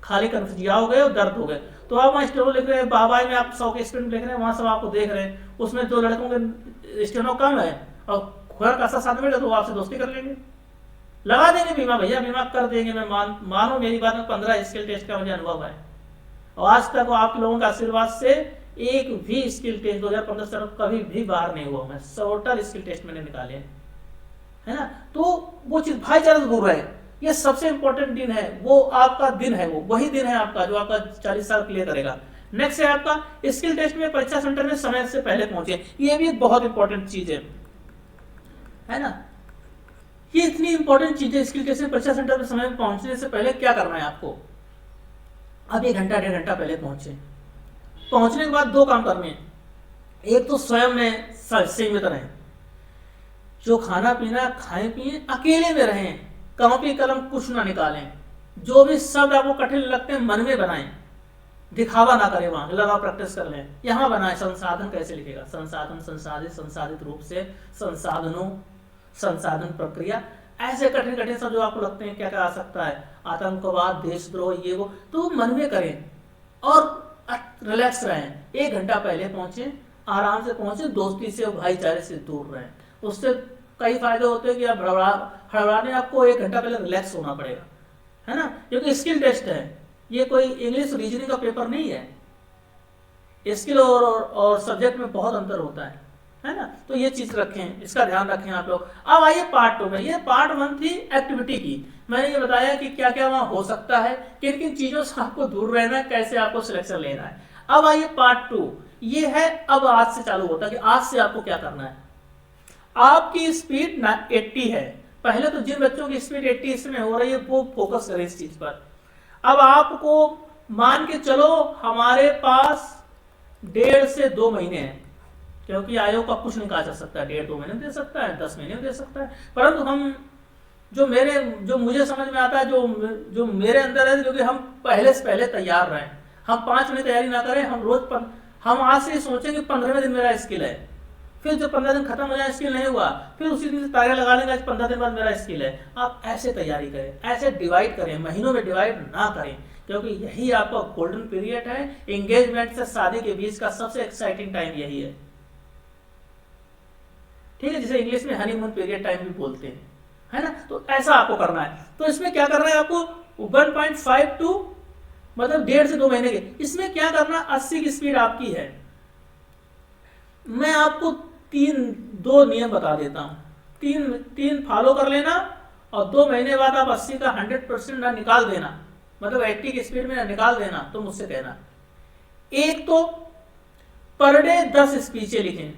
खाली कंफ्यूजिया हो गए और दर्द हो गए। तो आप वहाँ स्टेनो लिख रहे हैं, बाबाई में आप 100 के स्टूडेंट लिख रहे हैं, वहां सब आपको देख रहे हैं, उसमें 2 लड़कों के स्टेनो कम है और खुरा का साथ में, तो आपसे दोस्ती कर लेंगे, लगा देंगे बीमा, भैया बीमा कर देंगे। मैं मानो मेरी बात में 15 स्किल टेस्ट का मुझे अनुभव है, और आज तक वो आप लोगों के आशीर्वाद से एक भी स्किल टेस्ट 2015 से कभी भी बाहर नहीं हुआ। मैं 100 स्किल टेस्ट मैंने निकाले, है ना। तो वो चीज भाईचारा से दूर रहे, ये सबसे इंपॉर्टेंट दिन है, वो आपका दिन है, वो वही दिन है आपका जो आपका 40 साल क्लियर करेगा। नेक्स्ट है आपका स्किल टेस्ट में परीक्षा सेंटर में समय से पहले पहुंचे, ये भी एक बहुत इंपॉर्टेंट चीज है ना। ये इतनी इंपॉर्टेंट चीज है, स्किल टेस्ट में परीक्षा सेंटर में समय में पहुंचने से पहले क्या करना है आपको। अब 1 घंटा 1.5 घंटा पहले पहुंचे, पहुंचने के बाद 2 काम करने हैं। एक तो स्वयं में सीमित रहें, जो खाना पीना खाए पिए, अकेले में रहें, कॉपी कलम कुछ ना निकालें, जो भी शब्द आपको कठिन लगते हैं मन में बनाएं, दिखावा ना करें, वहां लगा प्रैक्टिस कर लें। यहाँ बनाए संसाधन कैसे लिखेगा, संसाधन, संसाधित, संसाधित रूप से, संसाधनों, संसाधन प्रक्रिया, ऐसे कठिन कठिन शब्द जो आपको लगते हैं क्या क्या आ सकता है, आतंकवाद, देशद्रोह, ये वो, तो मन में करें और रिलैक्स रहें। 1 घंटा पहले पहुंचे, आराम से पहुंचे, दोस्ती से भाईचारे से दूर रहें। उससे कई फायदे होते हैं कि आप हड़बड़ाने, आपको 1 घंटा पहले रिलैक्स होना पड़ेगा, है ना, क्योंकि स्किल टेस्ट है, ये कोई इंग्लिश रीजनिंग का पेपर नहीं है। स्किल और सब्जेक्ट में बहुत अंतर होता है ना। तो ये चीज रखें, इसका ध्यान रखें आप लोग। अब आइए पार्ट 2 में, ये पार्ट 1 थी एक्टिविटी की, मैंने ये बताया कि क्या क्या वहां हो सकता है, किन किन चीजों से आपको दूर रहना है, कैसे आपको सिलेक्शन लेना है। अब आइए पार्ट 2, ये है अब आज से चालू होता है कि आज से आपको क्या करना है। आपकी स्पीड 80 है, पहले तो जिन बच्चों की स्पीड 80 इसमें हो रही है वो फोकस करें इस चीज पर। अब आपको मान के चलो हमारे पास 1.5 से 2 महीने हैं, क्योंकि आयोग का कुछ नहीं कहा जा सकता, 1.5-2 महीने दे सकता है, 10 महीने दे सकता है, परंतु हम जो मुझे समझ में आता है, जो मेरे अंदर है, क्योंकि हम पहले से पहले तैयार रहें, हम 5 महीने तैयारी ना करें, हम आज से सोचें कि 15वें दिन मेरा स्किल है, फिर जब 15 दिन खत्म हो जाए स्किल नहीं हुआ, फिर उसी दिन से टारगेट लगा लेंगे आज 15 दिन बाद मेरा स्किल है। आप ऐसे तैयारी करें, ऐसे डिवाइड करें, महीनों में डिवाइड ना करें, क्योंकि यही आपका गोल्डन पीरियड है। एंगेजमेंट से शादी के बीच का सबसे एक्साइटिंग टाइम यही है, ठीक है, जिसे इंग्लिश में हनीमून पीरियड टाइम भी बोलते हैं, है ना। तो ऐसा आपको करना है। तो इसमें क्या करना है आपको, 1.5 टू मतलब 1.5 से 2 महीने के, इसमें क्या करना, 80 की स्पीड आपकी है। मैं आपको 2 नियम बता देता हूं, तीन फॉलो कर लेना, और 2 महीने बाद आप 80 का 100% ना निकाल देना, मतलब 80 की स्पीड में ना निकाल देना, तो मुझसे कहना। एक तो पर डे 10 स्पीचें लिखें,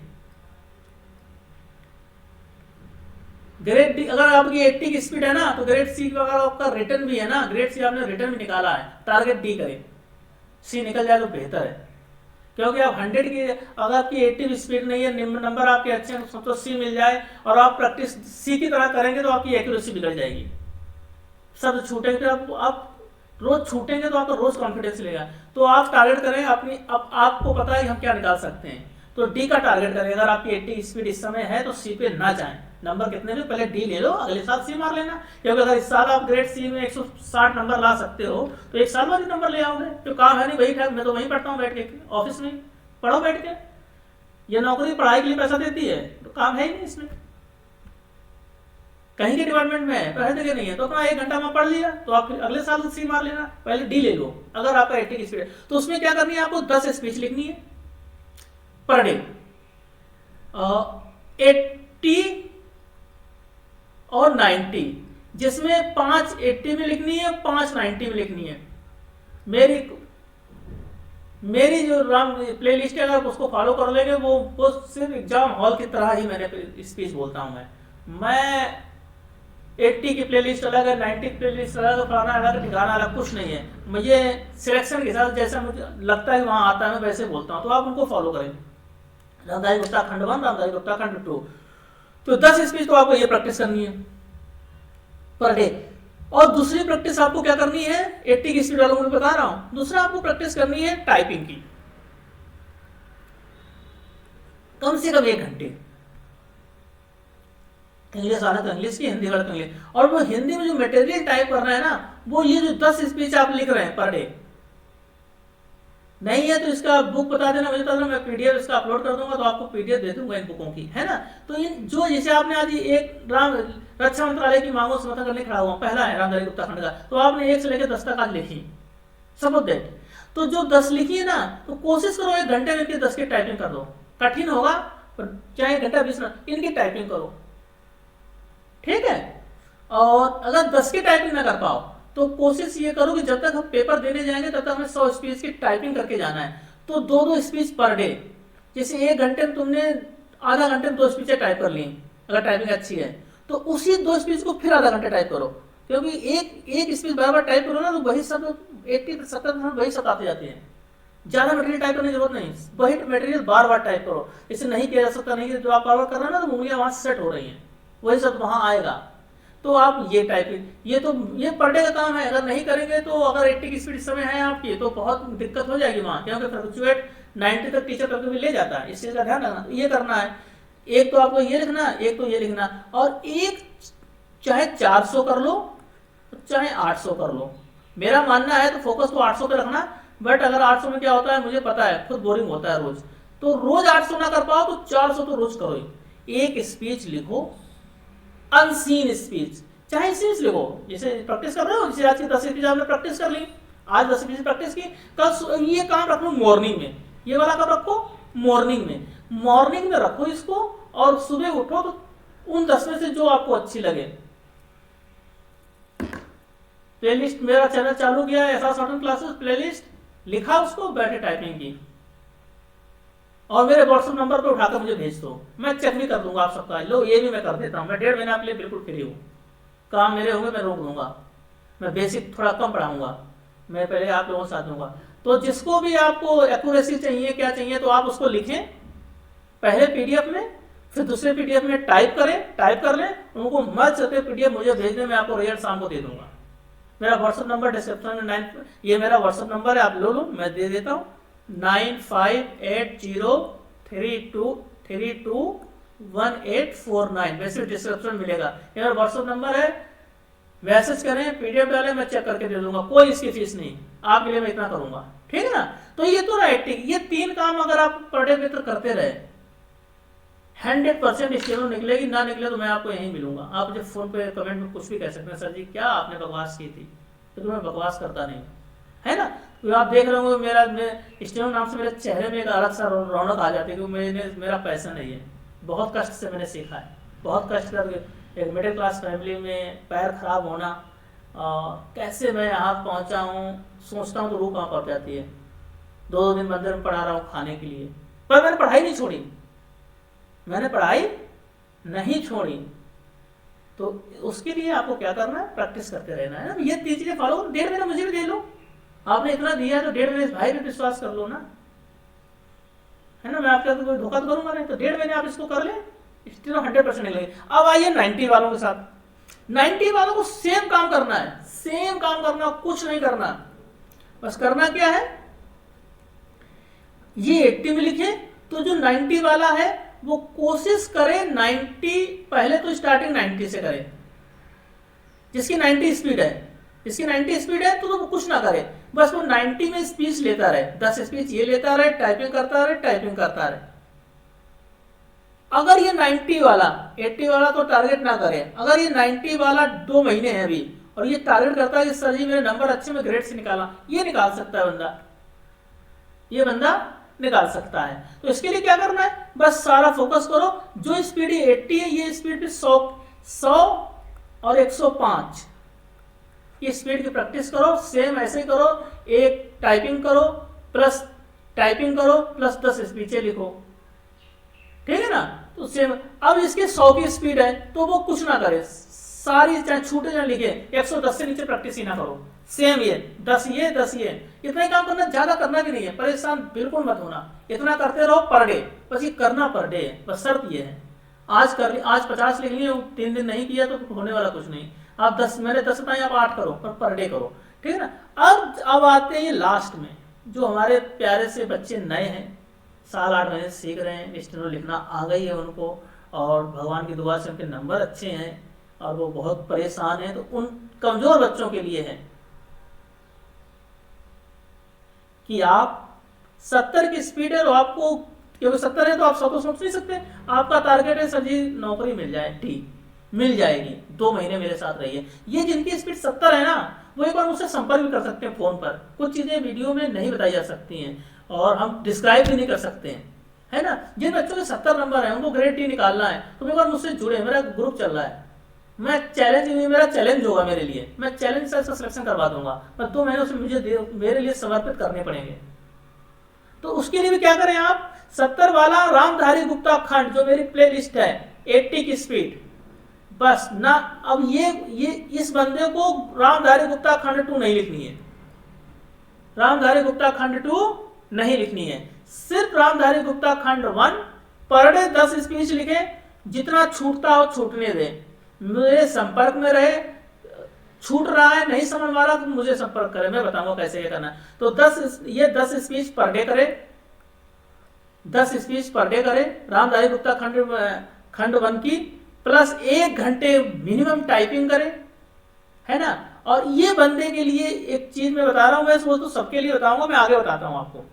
ग्रेड डी, अगर आपकी 80 की स्पीड है ना, तो ग्रेड सी अगर आपका रिटर्न भी है ना, ग्रेड सी आपने रिटर्न भी निकाला है, टारगेट डी करें, सी निकल जाए तो बेहतर है, क्योंकि आप 100 की, अगर आपकी 80 की स्पीड नहीं है, नंबर आपके अच्छे हैं, तो सी मिल जाए, और आप प्रैक्टिस सी की तरह करेंगे तो आपकी एक्यूरेसी बिगड़ जाएगी, सब छूटेंगे, आप रोज छूटेंगे तो आपका रोज कॉन्फिडेंस लेगा। तो आप टारगेट करें अपनी, अब आपको पता है हम क्या निकाल सकते हैं, तो डी का टारगेट करें। अगर आपकी 80 की स्पीड इस समय है तो सी पे ना जाएं, नंबर कितने भी पहले डी ले लो, अगले साल सी मार लेना, क्योंकि अगर इस साल आप ग्रेड सी में 160 नंबर ला सकते हो तो एक साल बाद ही नंबर ले आओगे। तो काम है नहीं, वही था, मैं तो वहीं पढ़ता हूँ बैठ के, ऑफिस में पढ़ो बैठ के, ये नौकरी पढ़ाई के लिए पैसा देती है, तो काम है ही नहीं इसमें, कहीं के डिपार्टमेंट में है, पढ़ाई के नहीं है, तो अपना 1 घंटा में पढ़ लिया, तो आप फिर अगले साल सी मार लेना, पहले डी ले लो। अगर आपका 80 की स्पीड है तो उसमें क्या करनी है, आपको 10 स्पीच लिखनी है पर डे, 80 और 90, जिसमें 5 80 में लिखनी है, 5 90 में लिखनी है। मेरी जो प्ले लिस्ट है, अगर उसको फॉलो कर लेंगे, वो सिर्फ एग्जाम हॉल की तरह ही मैंने स्पीच बोलता हूं। मैं 80 की प्ले लिस्ट अलग है, 90 की प्ले लिस्ट अलग है, फलाना अलग, ठिकाना अलग, कुछ नहीं है। मुझे सिलेक्शन के साथ जैसा मुझे लगता है वहां आता है, मैं वैसे बोलता हूँ, तो आप उनको फॉलो करें। रामधारी गुप्ता खंड 1, रामधारी गुप्ता खंड 2, तो 10 स्पीच तो आपको ये प्रैक्टिस करनी है पर डे। और दूसरी प्रैक्टिस आपको क्या करनी है, 80 की स्पीड वालों को बता रहा हूं, दूसरा आपको प्रैक्टिस करनी है टाइपिंग की, कम से कम 1 घंटे। इंग्लिश वाला तो इंग्लिश की, हिंदी वाला तो इंग्लिश, और वो हिंदी में जो मटेरियल टाइप करना है ना, वो ये जो 10 स्पीच आप लिख रहे हैं पर डे, नहीं है तो इसका बुक बता देना, मुझे बता देना, मैं पीडीएफ इसका अपलोड कर दूंगा, तो आपको पीडीएफ दे दूंगा इन बुकों की, है ना। तो इन जो, जैसे आपने आज एक रक्षा मंत्रालय की मांगों से समर्थन करने खड़ा हुआ, पहला है रामधारी गुप्ता खंड का, तो आपने 1 से लेकर 10 तक आज लिखी, सपोज दैट, तो जो 10 लिखी है ना, तो कोशिश करो 1 घंटे में 10 की टाइपिंग कर दो, कठिन होगा पर चाहे 1 घंटा 20 मिनट इनकी टाइपिंग करो, ठीक है। और अगर 10 की टाइपिंग ना कर पाओ तो कोशिश ये करो कि जब तक हम पेपर देने जाएंगे तब तक हमें 100 स्पीच की टाइपिंग करके जाना है, तो 2-2 स्पीच पर डे। जैसे 1 घंटे में तुमने आधा घंटे में 2 स्पीचें टाइप कर ली, अगर टाइपिंग अच्छी है तो उसी 2 स्पीच को फिर आधा घंटा टाइप करो, क्योंकि एक स्पीच बार बार टाइप करो ना, तो वही सब 80-70% वही सब आते जाते हैं, ज्यादा मटेरियल टाइप करने की जरूरत नहीं, वही मटेरियल बार बार टाइप करो। इसे नहीं किया जा सकता, नहीं जो आप बार बार कर रहे हो ना, तो उंगलियां वहां सेट हो रही हैं, वही सब वहां आएगा। तो आप ये टाइपिंग, ये पर डे का काम है, अगर नहीं करेंगे तो, अगर 80 की स्पीड इस समय है आपकी, तो बहुत दिक्कत हो जाएगी वहां, क्योंकि फ्लक्चुएट 90 तक टीचर कभी भी ले जाता है, इस चीज का ध्यान रखना। ये करना है, एक तो आपको ये लिखना, एक तो ये लिखना, और एक चाहे 400 कर लो चाहे 800 कर लो, मेरा मानना है तो फोकस को 800 पे रखना। बट अगर 800 में क्या होता है मुझे पता है, खुद बोरिंग होता है रोज, तो रोज 800 ना कर पाओ तो 400 तो रोज करो ही। एक स्पीच लिखो, अनसीन स्पीच, चाहे स्पीच लिखो, जैसे प्रैक्टिस कर रहे हो, जैसे आज की 10 स्पीच आपने प्रैक्टिस कर ली, आज 10 स्पीच प्रैक्टिस की, कल ये काम रख लो मॉर्निंग में, ये वाला कब रखो, मॉर्निंग में रखो इसको, और सुबह उठो तो उन 10 में से जो आपको अच्छी लगे। प्लेलिस्ट मेरा चैनल चालू किया है, ऐसा शॉर्टन क्लासेस प्लेलिस्ट, लिखा उसको, बैठे टाइपिंग की, और मेरे व्हाट्सएप नंबर पे उठाकर मुझे भेज दो, मैं चेक भी कर दूंगा आप सबका। लो ये भी मैं कर देता हूँ, मैं 1.5 महीने आपके लिए बिल्कुल फ्री हूँ, काम मेरे होंगे मैं रोक दूंगा, मैं बेसिक थोड़ा कम पढ़ाऊंगा, मैं पहले आप लोगों के साथ दूंगा। तो जिसको भी आपको एक्यूरेसी चाहिए, क्या चाहिए, तो आप उसको लिखें पहले पीडीएफ में, फिर दूसरे पीडीएफ में टाइप कर लें, उनको मर्ज करके पीडीएफ मुझे भेज दें, मैं आपको रिजल्ट शाम को दे दूंगा। मेरा व्हाट्सएप नंबर डिस्क्रिप्शन में ये मेरा व्हाट्सएप नंबर है, आप लो मैं दे देता हूँ 958032321849, वैसे डिस्क्रिप्शन मिलेगा। ये मेरा व्हाट्सएप नंबर है, मैसेज करें, पीडीएफ डालें, मैं चेक करके दे दूंगा, कोई इसकी फीस नहीं, आपके लिए मैं इतना करूंगा, ठीक है ना। तो ये तो राइटिंग, ये 3 काम अगर आप पर डे मित्र करते रहे 100% स्टेनो निकलेगी, ना निकले तो मैं आपको यहीं मिलूंगा। आप मुझे फोन पे कमेंट में कुछ भी कह सकते हैं, सर जी क्या आपने बकवास की थी, तो मैं बकवास करता नहीं है ना। तो आप देख रहे होंगे मेरा स्टेनो नाम से मेरे चेहरे में एक अलग सा रौनक आ जाती है, क्योंकि मेरा पैसा नहीं है, बहुत कष्ट से मैंने सीखा है, बहुत कष्ट करके एक मिडिल क्लास फैमिली में पैर खराब होना, कैसे मैं यहाँ पहुँचा हूँ, सोचता हूँ तो रूह कहाँ पड़ जाती है। 2 दिन मंदिर में पढ़ा रहा हूँ खाने के लिए, पर मैंने पढ़ाई नहीं छोड़ी, मैंने पढ़ाई नहीं छोड़ी। तो उसके लिए आपको क्या करना है, प्रैक्टिस करते रहना है ना। ये 3 चीजें फॉलो करो, 1.5 महीना मुझे भी दे लो, आपने इतना दिया है तो 1.5 महीने भाई भी विश्वास कर लो ना, है ना। मैं आपके साथ कोई धोखा तो करूंगा नहीं, तो 1.5 महीने आप इसको कर ले, स्टिल 100% निकलेगी। अब आइए 90 वालों के साथ, 90 वालों को सेम काम करना है, सेम काम करना, कुछ नहीं करना, बस करना क्या है, ये 80 में लिखे, तो जो 90 वाला है वो कोशिश करे 90, पहले तो स्टार्टिंग 90 से करे, जिसकी 90 स्पीड है, जिसकी 90 स्पीड है तो वो कुछ ना करे, बस वो 90 में स्पीच लेता रहे, 10 स्पीच ये लेता रहे, टाइपिंग करता रहे। अगर ये 90 वाला 80 वाला तो टारगेट ना करे, अगर ये 90 वाला 2 महीने है अभी और ये टारगेट करता है कि सर जी मेरे नंबर अच्छे में ग्रेड से निकाला, ये निकाल सकता है बंदा, ये बंदा निकाल सकता है। तो इसके लिए क्या करना है, बस सारा फोकस करो, जो स्पीड 80 है ये स्पीड पे 100 और 105 ये स्पीड की प्रैक्टिस करो, सेम ऐसे ही करो, एक टाइपिंग करो प्लस 10 स्पीचें लिखो, ठीक है ना। तो सेम, अब इसके 100 की स्पीड है तो वो कुछ ना करे, सारी चाहे छूटे चाहे लिखे, 110 से नीचे प्रैक्टिस ही ना करो, सेम ये 10 ये इतना ही काम करना, ज्यादा करना भी नहीं है, परेशान बिल्कुल मत होना, इतना करते रहो पर डे, बस ये करना पर डे है, बस शर्त ये है। आज 50 लिख लिए, 3 दिन नहीं किया तो होने वाला कुछ नहीं। आप 10, मैंने 10 बताए, आप 8 करो, पर डे करो, ठीक है ना। अब आते हैं ये लास्ट में, जो हमारे प्यारे से बच्चे नए हैं, साल 8 महीने सीख रहे हैं, स्टेनो लिखना आ गई है उनको, और भगवान की दुआ से उनके नंबर अच्छे हैं और वो बहुत परेशान हैं, तो उन कमजोर बच्चों के लिए है कि आप 70 की स्पीड है, तो आपको, क्योंकि 70 है तो आप 100 तो सोच नहीं सकते, आपका टारगेट है सर जी नौकरी मिल जाए, ठीक मिल जाएगी, 2 महीने मेरे साथ रहिए। ये जिनकी स्पीड 70 है ना, वो एक बार मुझसे संपर्क भी कर सकते हैं फोन पर, कुछ चीजें वीडियो में नहीं बताई जा सकती हैं और हम डिस्क्राइब भी नहीं कर सकते हैं, है ना। जिन बच्चों के 70 नंबर है उनको ग्रेड टी निकालना है, तो एक बार मुझसे जुड़े, मेरा ग्रुप चल रहा है, मैं मेरा चैलेंज होगा मेरे लिए, मैं चैलेंज से सिलेक्शन करवा दूंगा, पर 2 महीने से मुझे मेरे लिए समर्पित करने पड़ेंगे। तो उसके लिए भी क्या करें आप, 70 वाला रामधारी गुप्ता खंड, जो मेरी प्ले लिस्ट है, 80 की स्पीड, बस ना। अब ये इस बंदे को रामधारी गुप्ता खंड 2 नहीं लिखनी है, रामधारी गुप्ता खंड 2 नहीं लिखनी है, सिर्फ रामधारी गुप्ता खंड 1 पर डे 10 स्पीच लिखे, जितना छूटता हो छूटने दे, मेरे संपर्क में रहे, छूट रहा है नहीं समझ वाला तो मुझे संपर्क करे, मैं बताऊंगा कैसे ये करना है। तो 10 स्पीच पर डे करे, 10 स्पीच पर डे करे रामधारी गुप्ता खंड 1 की, प्लस 1 घंटे मिनिमम टाइपिंग करे, है ना। और ये बंदे के लिए एक चीज मैं बता रहा हूं, मैं वो तो सबके लिए बताऊंगा, मैं आगे बताता हूं आपको,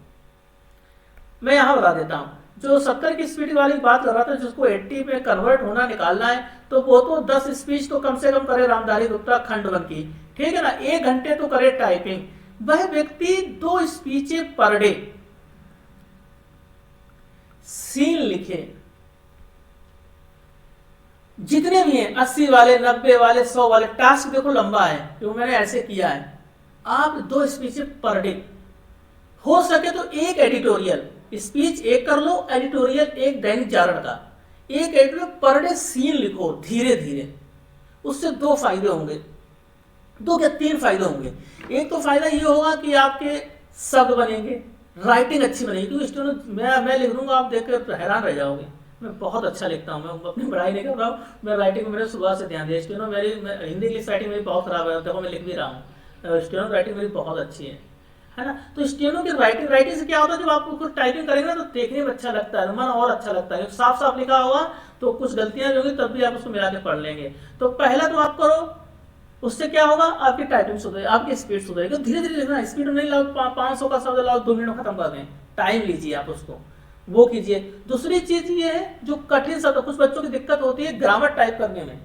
मैं यहां बता देता हूं। जो 70 की स्पीड वाली बात कर रहा था, जिसको 80 पे कन्वर्ट होना निकालना है, तो वो तो 10 स्पीच तो कम से कम करे रामधारी गुप्ता खंड 1 की, ठीक है ना। 1 घंटे तो करे टाइपिंग, वह व्यक्ति 2 स्पीचें पर डे सीन लिखे, जितने भी हैं 80 वाले 90 वाले 100 वाले, टास्क देखो लंबा है क्योंकि मैंने ऐसे किया है। आप 2 स्पीचें पर डे, हो सके तो एक एडिटोरियल स्पीच एक कर लो, एडिटोरियल एक दैनिक जागरण का, एक एडिटोरियल पर डे सीन लिखो धीरे धीरे, उससे 2 फायदे होंगे। दो क्या तीन फायदे होंगे। एक तो फायदा ये होगा कि आपके शब्द बनेंगे, राइटिंग अच्छी बनेगी, क्योंकि स्टेनो मैं लिख दूंगा आप देखकर हैरान रह जाओगे। मैं बहुत अच्छा लिखता हूँ, मैं अपनी पढ़ाई नहीं कर रहा हूँ, मैं राइटिंग में मैंने सुबह से ध्यान दिया। स्टेनो मेरी हिंदी इंग्लिश राइटिंग मेरी बहुत खराब है, देखो मैं लिख भी रहा हूँ, स्टेनो राइटिंग मेरी बहुत अच्छी है ना। तो स्टेनो की राइटिंग से क्या होता है, जब आप कुछ टाइपिंग करेंगे ना तो देखने में अच्छा लगता है, मन और अच्छा लगता है। साफ साफ लिखा होगा तो कुछ गलतियां भी होंगी तब भी आप उसको मिला के पढ़ लेंगे। तो पहला तो आप करो, उससे क्या होगा, आपकी टाइपिंग सुधरेगी, आपकी स्पीड सुधरेगी। धीरे धीरे लिखना, स्पीड में नहीं लाओ, 500 का शब्द लाओ 2 मिनट में खत्म कर दें, टाइम लीजिए आप उसको, वो कीजिए। दूसरी चीज ये है, जो कठिन शब्द, कुछ बच्चों की दिक्कत होती है ग्रामर टाइप करने में,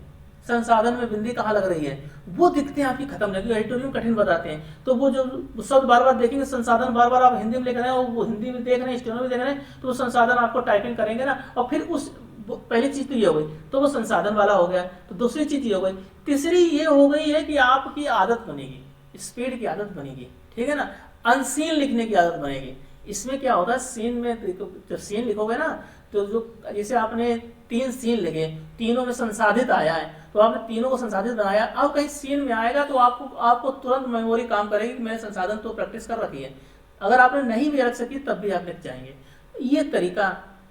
संसाधन में बिंदी कहाँ लग रही है, वो दिखते हैं आपकी खत्म लगी, एडिटोरियल कठिन बताते हैं। तो वो जो शब्द बार बार देखेंगे, संसाधन बार बार आप हिंदी में लिख रहे हैं और वो हिंदी में देख रहे हैं, स्टेनो में देख रहे हैं, तो वो संसाधन आपको टाइपिंग करेंगे ना, और फिर उस पहली चीज तो ये हो गई, तो वो संसाधन वाला हो गया। तो दूसरी चीज ये हो गई। तीसरी ये हो गई है कि आपकी आदत बनेगी, स्पीड की आदत बनेगी, ठीक है ना, अनसीन लिखने की आदत बनेगी। इसमें क्या होता है, सीन में जब सीन लिखोगे ना, तो जो जैसे आपने 3 सीन लिखे, तीनों में संसाधित आया है, तो आपने तीनों को संसाधित बनाया, अब कहीं सीन में आएगा तो आपको तुरंत मेमोरी काम करेगी कि मैंने संसाधन तो प्रैक्टिस कर रखी है। अगर आपने नहीं भी रख सकी तब भी आप लिख जाएंगे। ये तरीका,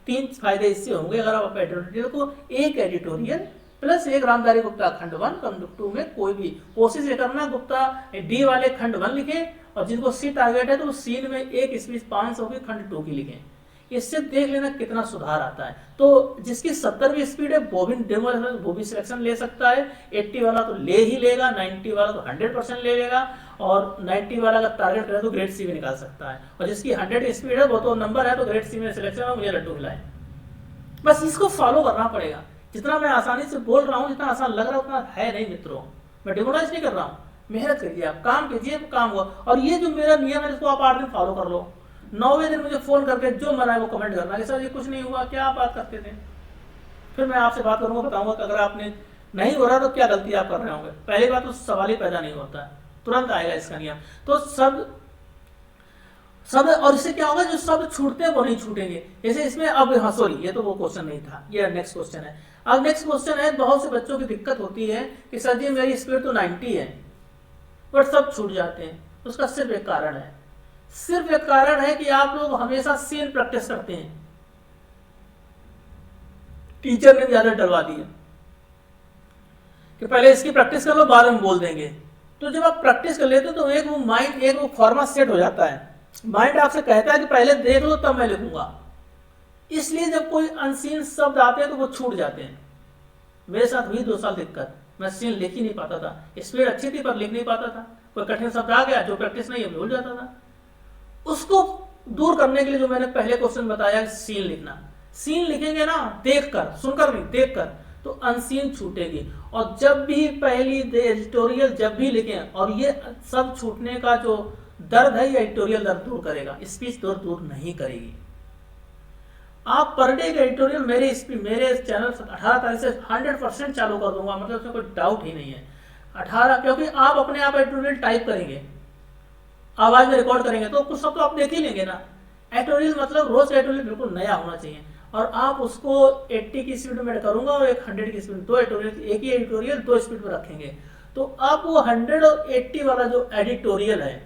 3 फायदे इससे होंगे अगर आप एडिटोरियल को, एक एडिटोरियल प्लस एक रामधारी गुप्ता खंड 1 खंड 2 में कोई भी कोशिश ये करना गुप्ता डी वाले खंड 1 लिखे, और जिनको सी टारगेट है तो सीन में एक स्पीच 500 की खंड 2 की लिखें। इससे देख लेना कितना सुधार आता है। तो जिसकी 70वीं स्पीड है वो भी सिलेक्शन ले सकता है, 80 वाला तो ले ही लेगा, 90 वाला तो 100% ले लेगा, और 90 वाला का टारगेट करे तो ग्रेड सी भी निकाल सकता है, और जिसकी 100 स्पीड है वो तो नंबर है तो ग्रेड सी में सिलेक्शन है, मुझे लड्डू खिलाए। बस इसको फॉलो करना पड़ेगा। जितना मैं आसानी से बोल रहा हूँ, जितना आसान लग रहा है उतना है नहीं मित्रों, मैं डिमोराइज नहीं कर रहा हूँ। मेहनत करिए, आप काम कीजिए, काम हुआ। और ये जो मेरा नियम है इसको आप 8 दिन फॉलो कर लो, 9वें दिन मुझे फोन करके जो मना है वो कमेंट करना कि सर ये कुछ नहीं हुआ, क्या आप बात करते थे। फिर मैं आपसे बात करूंगा, बताऊंगा कि अगर आपने नहीं हो रहा तो क्या गलती आप कर रहे होंगे। पहली बात तो सवाल ही पैदा नहीं होता है, तुरंत आएगा इसका नियम। तो सब और इससे क्या होगा, जो शब्द छूटते हैं वो नहीं छूटेंगे। जैसे इसमें अब, हाँ सॉरी, ये तो वो क्वेश्चन नहीं था, ये नेक्स्ट क्वेश्चन है। अब नेक्स्ट क्वेश्चन है, बहुत से बच्चों की दिक्कत होती है कि सर जी मेरी स्पीड तो 90 है बट सब छूट जाते हैं। उसका सिर्फ एक कारण है, सिर्फ एक कारण है कि आप लोग हमेशा सीन प्रैक्टिस करते हैं। टीचर ने भी आदत डलवा दी है कि पहले इसकी प्रैक्टिस कर लो बाद में बोल देंगे। तो जब आप प्रैक्टिस कर लेते हो तो एक वो माइंड, एक वो फॉर्मा सेट हो जाता है। माइंड आपसे कहता है कि पहले देख लो तब मैं लिखूंगा, इसलिए जब कोई अनसीन शब्द आते हैं तो वो छूट जाते हैं। मेरे साथ हुई 2 साल दिक्कत, मैं सीन लिख ही नहीं पाता था, स्पीड अच्छी थी पर लिख नहीं पाता था। कोई कठिन शब्द आ गया, जो प्रैक्टिस नहीं है भूल जाता था। उसको दूर करने के लिए जो मैंने पहले क्वेश्चन बताया, सीन लिखना। सीन लिखेंगे ना देखकर, सुनकर नहीं, देखकर, तो अनसीन छूटेगी। और जब भी पहली एडिटोरियल जब भी लिखें, और ये सब छूटने का जो दर्द है ये एडिटोरियल दर्द दूर करेगा, स्पीच दूर नहीं करेगी। आप पर डे का एडिटोरियल मेरे चैनल 18 तारीख से 100% चालू कर दूंगा, मतलब उसमें कोई डाउट ही नहीं है। 18, क्योंकि आप अपने आप एडिटोरियल टाइप करेंगे, आवाज में रिकॉर्ड करेंगे तो कुछ सब तो आप देख ही लेंगे ना। एडिटोरियल मतलब रोज का एडिटोरियल बिल्कुल नया होना चाहिए, और आप उसको 80 की स्पीड में करूंगा और एक 100 की स्पीड, 2 एडिटोरियल, एक ही एडिटोरियल 2 स्पीड में रखेंगे। तो आप वो 100 और 80 वाला जो एडिटोरियल है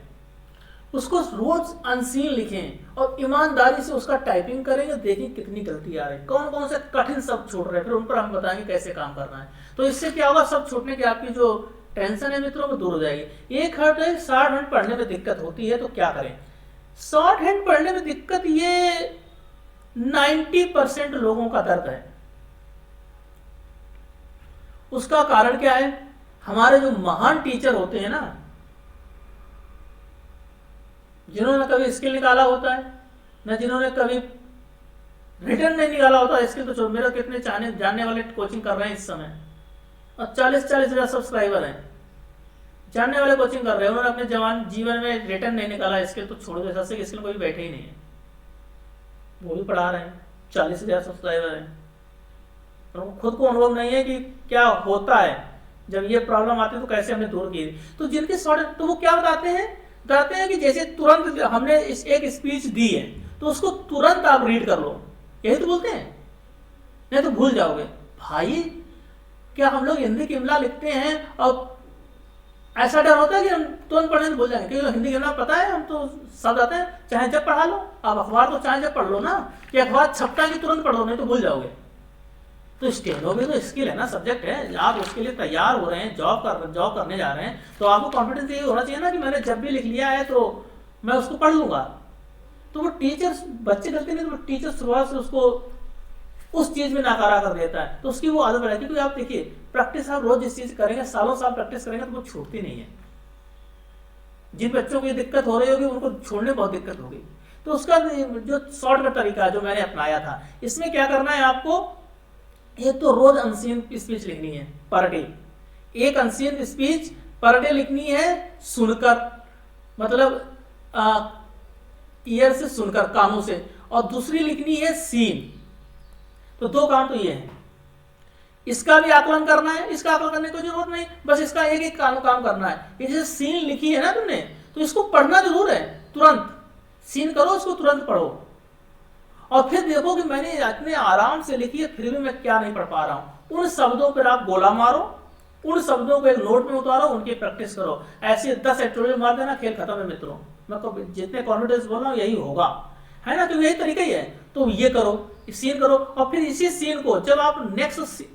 उसको रोज अनसीन लिखें और ईमानदारी से उसका टाइपिंग करेंगे, देखें कितनी गलती आ रही है, कौन कौन से कठिन शब्द छूट रहे हैं, फिर उन पर हम बताएंगे कैसे काम करना है। तो इससे क्या होगा, सब छूटने की आपकी जो टेंशन है मित्रों वो दूर हो जाएगी। एक हर्ट है, शॉर्ट हैंड पढ़ने में दिक्कत होती है तो क्या करें। शॉर्ट हैंड पढ़ने में दिक्कत ये 90% लोगों का दर्द है। उसका कारण क्या है, हमारे जो महान टीचर होते हैं ना, जिन्होंने कभी स्किल निकाला होता है ना, जिन्होंने कभी रिटर्न नहीं निकाला होता स्किल, तो जो मेरा कितने जानने वाले कोचिंग कर रहे हैं इस समय, और 40-40 हजार सब्सक्राइबर हैं, जानने वाले कोचिंग कर रहे हैं, उन्होंने अपने जीवन में रिटर्न नहीं निकाला स्किल, तो छोड़ दो, ऐसे स्किल कोई बैठे ही नहीं है, वो भी पढ़ा रहे हैं, 40,000 सब्सक्राइबर हैं, और उनको खुद को अनुभव नहीं है कि क्या होता है जब ये प्रॉब्लम आती है तो कैसे हमने दूर की। तो जिनके शॉर्ट, तो वो क्या बताते हैं कि जैसे तुरंत हमने एक स्पीच दी है तो उसको तुरंत आप रीड कर लो, यही तो बोलते हैं, नहीं तो भूल जाओगे। भाई क्या हम लोग हिंदी की इमला लिखते हैं और ऐसा डर होता है कि हम तुरंत पढ़ने भूल जाएंगे, क्योंकि हिंदी गिनना पता है, हम तो शब्द आते हैं, चाहे जब पढ़ा लो। आप अखबार तो चाहे जब पढ़ लो ना, कि अखबार छपता कि तुरंत पढ़ लो, नहीं तो भूल जाओगे। तो स्टेनो भी तो स्किल है ना, सब्जेक्ट है, आप उसके लिए तैयार हो रहे हैं, जॉब करने जा रहे हैं, तो आपको कॉन्फिडेंस ये होना चाहिए ना कि मैंने जब भी लिख लिया है तो मैं उसको पढ़ लूंगा। तो वो टीचर, बच्चे गलती नहीं, तो टीचर शुरुआत से उसको उस चीज में नाकारा कर देता है, तो उसकी वो आदत बढ़ेगी। क्योंकि आप देखिए, प्रैक्टिस आप रोज जिस चीज करेंगे, सालों साल प्रैक्टिस करेंगे, तो वो छूटती नहीं है। जिन बच्चों को ये दिक्कत हो रही होगी, उनको छोड़ने बहुत दिक्कत होगी। तो उसका जो शॉर्टकट तरीका है जो मैंने अपनाया था, इसमें क्या करना है आपको, एक तो रोज अनसीन स्पीच लिखनी है पर डे। एक अनसीन स्पीच पर डे लिखनी है सुनकर, मतलब ईयर से सुनकर, कानों से, और दूसरी लिखनी है सीन। तो दो काम तो ये है। इसका भी आकलन करना है, इसका आकलन करने की जरूरत नहीं, बस इसका एक एक काम करना है। ये जैसे सीन लिखी है ना तुमने, तो इसको पढ़ना जरूर है, तुरंत सीन करो, इसको तुरंत पढ़ो, और फिर देखो कि मैंने इतने आराम से लिखी है, फिर भी मैं क्या नहीं पढ़ पा रहा हूं। उन शब्दों पर आप गोला मारो, उन शब्दों को एक नोट में उतारो, उनकी प्रैक्टिस करो। ऐसे 10 एडिटोरियल मार देना, खेल खत्म है मित्रों। मैं जितने कॉन्फिडेंस बोल रहा हूँ यही होगा, है ना, क्योंकि यही तरीका ही है। तो ये करो, सीन करो, और फिर इसी सीन को जब आप नेक्स्ट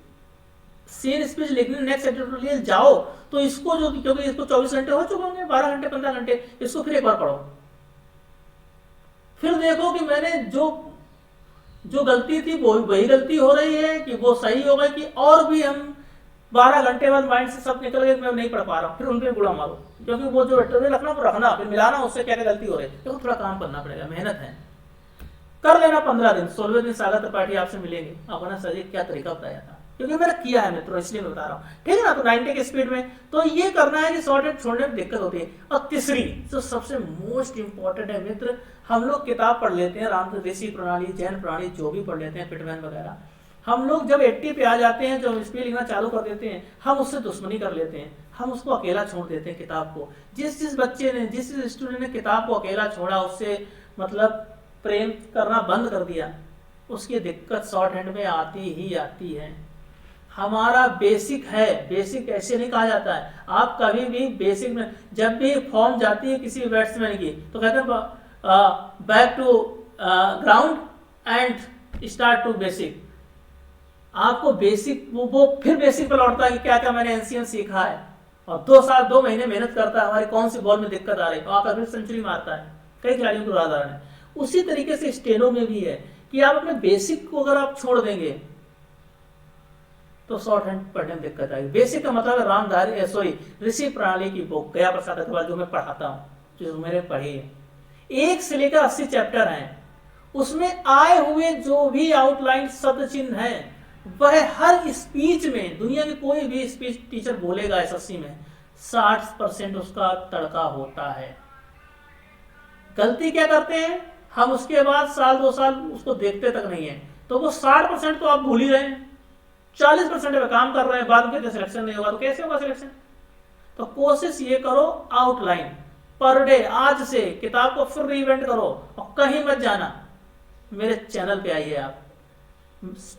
सीन स्पीच लिखने नेक्स्ट एडिटोरियल जाओ, तो इसको जो, क्योंकि इसको 24 घंटे हो चुके होंगे, 12 घंटे 15 घंटे, इसको फिर एक बार पढ़ो। फिर देखो कि मैंने जो गलती थी वो वही गलती हो रही है, कि वो सही हो गई, कि और भी हम 12 घंटे बाद माइंड से सब निकल गए, मैं नहीं पढ़ पा रहा हूँ, फिर उन पर गुड़ा मारो। क्योंकि वो जो एडिटोरियल रखना वो रखना, फिर मिलाना उससे क्या क्या गलती हो रही है, तो थोड़ा काम करना पड़ेगा, मेहनत है, कर लेना। 15 दिन, 16वें दिन सागर त्रिपाठी आपसे मिलेंगे, अपना सर क्या तरीका बताया था, क्योंकि मैंने किया है मित्रों, इसलिए मैं बता रहा हूँ, ठीक है ना। तो 90 की स्पीड में तो ये करना है कि शॉर्ट छोड़ने में दिक्कत होती है। और तीसरी जो सबसे मोस्ट इंपॉर्टेंट है मित्र, हम लोग किताब पढ़ लेते हैं, राम ऋषि प्रणाली, जैन प्रणाली, जो भी पढ़ लेते हैं, पिटमैन वगैरह, हम लोग जब 80 पे आ जाते हैं, जब स्पीड लिखना चालू कर देते हैं, हम उससे दुश्मनी कर लेते हैं, हम उसको अकेला छोड़ देते हैं किताब को। जिस बच्चे ने, जिस स्टूडेंट ने किताब को अकेला छोड़ा, उससे मतलब प्रेम करना बंद कर दिया, उसकी दिक्कत शॉर्ट हैंड में आती ही आती है। हमारा बेसिक है, बेसिक ऐसे नहीं कहा जाता है। आप कभी भी बेसिक में, जब भी फॉर्म जाती है किसी बैट्समैन की, तो कहते हैं back to ground and start to basic. आपको बेसिक, वो फिर बेसिक पर लौटता है कि क्या क्या मैंने एनसीएम सीखा है, और 2 साल 2 महीने मेहनत करता है, हमारी कौन सी बॉल में दिक्कत आ रही है, तो आप फिर सेंचुरी मारता है। कई खिलाड़ियों को उदाहरण है। उसी तरीके से स्टेनो में भी है कि आप अपने बेसिक को अगर आप छोड़ देंगे तो शॉर्ट हैंड पढ़ने में दिक्कत आएगी। बेसिक का मतलब है रामधारी ऋषि प्रणाली की बुक, गया प्रसाद अग्रवाल, जो मैं पढ़ाता हूँ, जो मैंने पढ़ी है, 1 से लेकर 80 चैप्टर हैं। उसमें आए हुए जो भी आउटलाइन शब्द चिन्ह है, वह हर स्पीच में, दुनिया की कोई भी स्पीच टीचर बोलेगा एसएससी में, 60% उसका तड़का होता है। गलती क्या करते हैं हम, उसके बाद साल 2 साल उसको देखते तक नहीं है, तो वो 60% तो आप भूल ही रहे हैं, 40% पे काम कर रहे हैं, बाद में सिलेक्शन नहीं होगा तो कैसे होगा सिलेक्शन। तो कोशिश ये करो, आउटलाइन पर डे, आज से किताब को फिर रीवेंट करो, और कहीं मत जाना, मेरे चैनल पे आइए आप।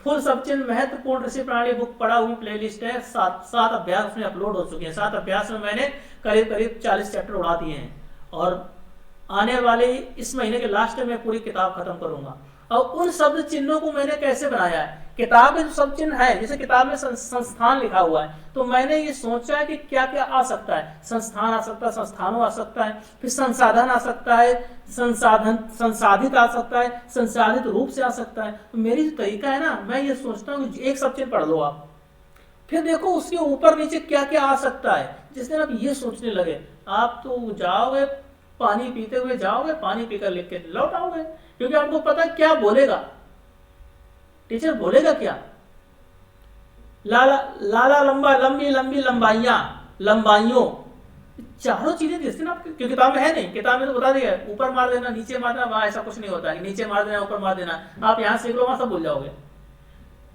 फुल सबचिन्ह महत्वपूर्ण ऋषि प्रणाली बुक पढ़ा हुई प्लेलिस्ट है, 7 अभ्यास उसमें अपलोड हो चुके हैं। 7 अभ्यास में मैंने करीब 40 चैप्टर उड़ा दिए हैं, और आने वाले इस महीने के लास्ट में पूरी किताब खत्म करूंगा। और उन शब्द चिन्हों को मैंने कैसे बनाया है, किताब में जो शब्द चिन्ह है, जैसे किताब में संस्थान लिखा हुआ है, तो मैंने ये सोचा है कि क्या क्या आ सकता है। संस्थान आ सकता है, संस्थानों आ सकता है, फिर संसाधन आ सकता है, संसाधित आ सकता है, संसाधित रूप से आ सकता है। तो मेरी जो तरीका है ना, मैं ये सोचता हूँ कि एक शब्द चिन्ह पढ़ लो आप, फिर देखो उसके ऊपर नीचे क्या क्या आ सकता है। जिस दिन आप ये सोचने लगे, आप तो जाओगे, पानी पीते हुए जाओगे, पानी पीकर लिख के लौट आओगे, क्योंकि आपको पता क्या बोलेगा टीचर, बोलेगा क्या, लाला लंबा, लंबी लंबी लंबाइयां, लंबाइयों, चारों चीजें जिस दिन आप, क्योंकि किताब में है नहीं, किताब में तो बता दिया ऊपर मार देना, नीचे मार देना, वहां ऐसा कुछ नहीं होता है, नीचे मार देना, ऊपर मार देना, आप यहां सीख लो, वहां सब भूल जाओगे।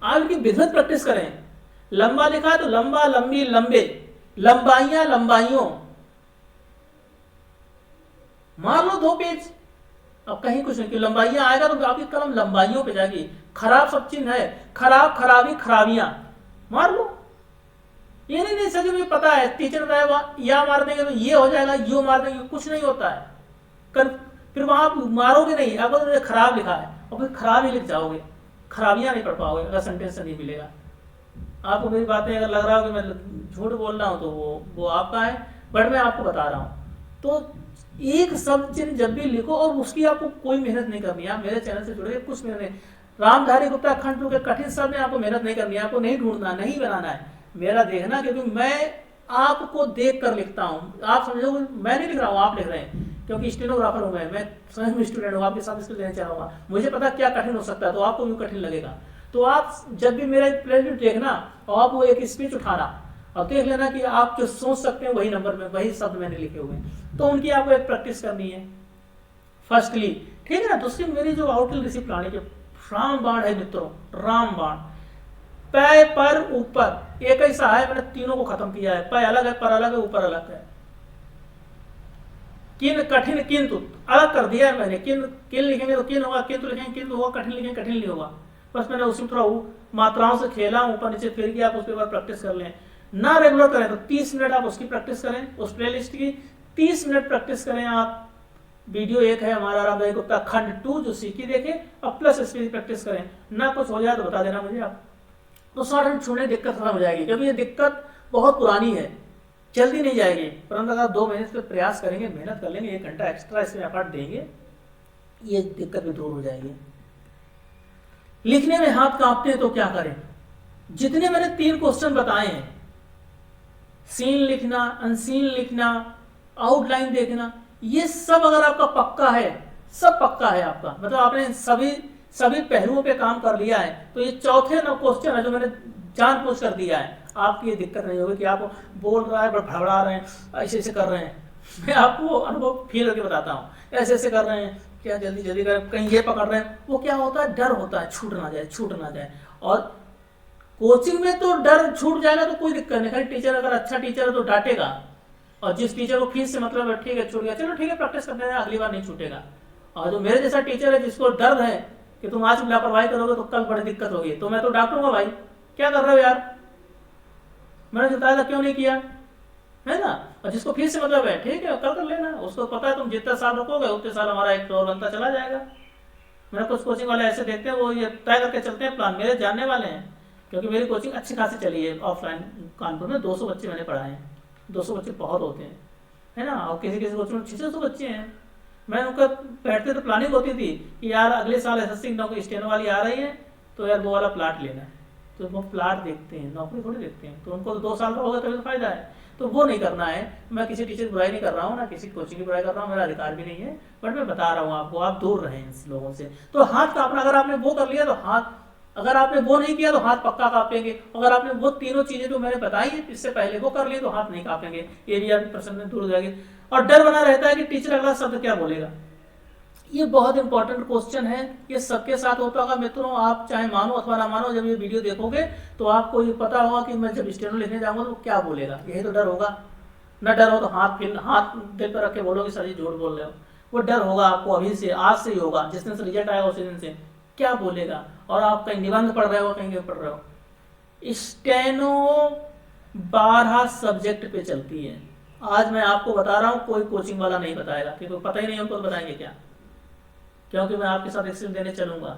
आप इनकी विधिवत प्रैक्टिस करें। लंबा लिखा है तो लंबा, लंबी, लंबे, लंबाइयां, लंबाइयों, मार लो 2 पेज। अब कहीं कुछ नहीं, लंबाइयां आएगा तो आपकी कलम लंबाइयों पे जाएगी। खराब सब चिन्ह है, खराब, खराबी, खराबियां, मार लो। ये नहीं सर मुझे पता है टीचर बताया या मार देंगे तो ये हो जाएगा, यो मार देंगे, कुछ नहीं होता है। फिर वहां आप मारोगे नहीं, अगर खराब लिखा है और फिर खराब ही लिख जाओगे, खराबियां नहीं पढ़ पाओगे अगर सेंटेंस नहीं मिलेगा आपको। मेरी बातें अगर लग रहा हो कि मैं झूठ बोल रहा हूँ तो वो आपका है, बट मैं आपको बता रहा हूँ। तो एक शब्द चिन्ह जब भी लिखो और उसकी आपको कोई मेहनत नहीं करनी है। आप मेरे चैनल से जुड़े कुछ मेहनत नहीं, रामधारी गुप्ता खंड टू के कठिन शब्द में आपको मेहनत नहीं करनी है, आपको नहीं ढूंढना, नहीं बनाना है, मेरा देखना, क्योंकि मैं आपको देख कर लिखता हूँ। आप समझोगे मैं नहीं लिख रहा हूँ, आप लिख रहे हैं, क्योंकि स्टेनोग्राफर हूँ मैं स्वयं स्टूडेंट हूँ, आपके साथ इसको लेना चाहूँगा। मुझे पता क्या कठिन हो सकता है, तो आपको भी कठिन लगेगा। तो आप जब भी मेरा प्लेलिस्ट देखना और आप वो एक स्पीच उठाना और देख लेना कि आप जो सोच सकते हैं वही नंबर में वही शब्द मैंने लिखे हुए हैं, तो उनकी आपको एक प्रैक्टिस करनी है फर्स्टली, ठीक है ना। दूसरी मेरी जो आउटल ऋषि प्राणी के रामबाण है मित्रों, रामबाण, पै पर ऊपर एक ऐसा है, मैंने तीनों को खत्म किया है, पै अलग है, पर अलग है, ऊपर अलग है। किन कठिन किंतु अलग कर दिया है मैंने, किन लिखेंगे तो किन होगा, किंतु लिखेंगे किंतु होगा, कठिन लिखेंगे कठिन नहीं होगा। बस मैंने उसी थोड़ा मात्राओं से खेला, ऊपर नीचे फिर किया, आप उसके बाद प्रैक्टिस कर लें। ना रेगुलर करें तो 30 मिनट आप उसकी प्रैक्टिस करें, उस प्लेलिस्ट की 30 मिनट प्रैक्टिस करें आप। वीडियो एक है हमारा रामधारी गुप्ता खंड 2 जो सीखी देखे, और प्लस इसकी प्रैक्टिस करें। ना कुछ हो जाए तो बता देना मुझे आप, तो शॉर्ट छूने दिक्कत खत्म हो जाएगी, क्योंकि ये दिक्कत बहुत पुरानी है, जल्दी नहीं जाएगी। परंतु अगर 2 महीने से प्रयास करेंगे, मेहनत कर लेंगे, 1 घंटा एक्स्ट्रा इसमें एफर्ट देंगे, ये दिक्कत भी दूर हो जाएगी। लिखने में हाथ कांपते हैं तो क्या करें? जितने मैंने 3 क्वेश्चन बताए हैं, सीन लिखना, अनसीन लिखना, आउटलाइन देखना, ये सब अगर आपका पक्का है, सब पक्का है आपका, मतलब आपने सभी पहलुओं पे काम कर लिया है, तो ये चौथे क्वेश्चन है जो मैंने जानबूझ कर दिया है, आपकी ये दिक्कत नहीं होगी कि आप बोल रहा है भड़बड़ा रहे हैं, ऐसे ऐसे कर रहे हैं। मैं आपको अनुभव फील करके बताता हूँ, ऐसे ऐसे कर रहे हैं, क्या जल्दी जल्दी कर, कहीं ये पकड़ रहे हैं, वो क्या होता है, डर होता है छूट ना जाए। और कोचिंग में तो डर छूट जाएगा तो कोई दिक्कत नहीं, टीचर अगर अच्छा टीचर है तो डांटेगा, और जिस टीचर को फीस से मतलब है, ठीक है छूट गया, चलो ठीक है प्रैक्टिस करते हैं, अगली बार नहीं छूटेगा। और जो मेरे जैसा टीचर है जिसको डर है कि तुम आज लापरवाही करोगे तो कल बड़ी दिक्कत होगी, तो मैं तो डांटूंगा, भाई क्या कर रहे हो यार, मैंने बताया था क्यों नहीं किया, है ना। और जिसको फीस से मतलब है, ठीक है कल कर लेना, उसको पता है तुम जितने साल रुकोगे उतने साल हमारा एक फ्लोर बनता चला जाएगा। मेरा कुछ कोचिंग वाले ऐसे देखते हैं, वो ये तय करके चलते हैं प्लान, मेरे जानने वाले हैं, क्योंकि मेरी कोचिंग अच्छी खासी चली है ऑफलाइन। कानपुर में 200 बच्चे मैंने पढ़ाए हैं, 200 बच्चे बहुत होते हैं, है ना। और किसी कोचिंग में 600 बच्चे हैं। मैं उनका बैठते तो प्लानिंग होती थी कि यार अगले साल एसएससी नौकरी स्टेनो वाली आ रही है, तो यार वो वाला प्लाट लेना है, तो वो प्लाट देखते हैं, नौकरी थोड़ी देखते हैं, तो उनको तो 2 साल का होगा तभी तो फायदा है, तो वो नहीं करना है। मैं किसी टीचर की बुराई नहीं कर रहा हूँ, ना किसी कोचिंग की बुराई कर रहा हूँ, मेरा अधिकार भी नहीं है, बट मैं बता रहा हूँ आपको, आप दूर रहें इन लोगों से। तो हाथ कांपना, अगर आपने वो कर लिया तो हाथ, अगर आपने वो नहीं किया तो हाथ पक्का कांपेंगे। अगर आपने वो तीनों चीजें जो मैंने बताई है इससे पहले वो कर लिए तो हाथ नहीं कांपेंगे, ये भी आपके प्रश्न में दूर हो जाएगी। और डर बना रहता है कि टीचर अगला शब्द क्या बोलेगा, ये बहुत इंपॉर्टेंट क्वेश्चन है, ये सबके साथ होता होगा मित्रों, आप चाहे मानो अथवा ना मानो, जब ये वीडियो देखोगे तो आपको ये पता होगा कि मैं जब स्टेनो लिखने जाऊंगा तो क्या बोलेगा, यही तो डर होगा। न डर हो तो हाथ दिल पर रख के बोलोगे सर जी झूठ बोल रहे हो, वो डर होगा आपको अभी से, आज से ही होगा, जिस दिन से रिजल्ट आएगा उसी दिन से क्या बोलेगा। और आप कहीं निबंध पढ़ रहे हो, कहीं पढ़ रहे हो, स्टेनो 12 सब्जेक्ट पे चलती है। आज मैं आपको बता रहा हूँ, कोई कोचिंग वाला नहीं बताएगा, क्योंकि पता ही नहीं उनको बताएंगे क्या, क्योंकि मैं आपके साथ एक्सपीरियंस देने चलूंगा।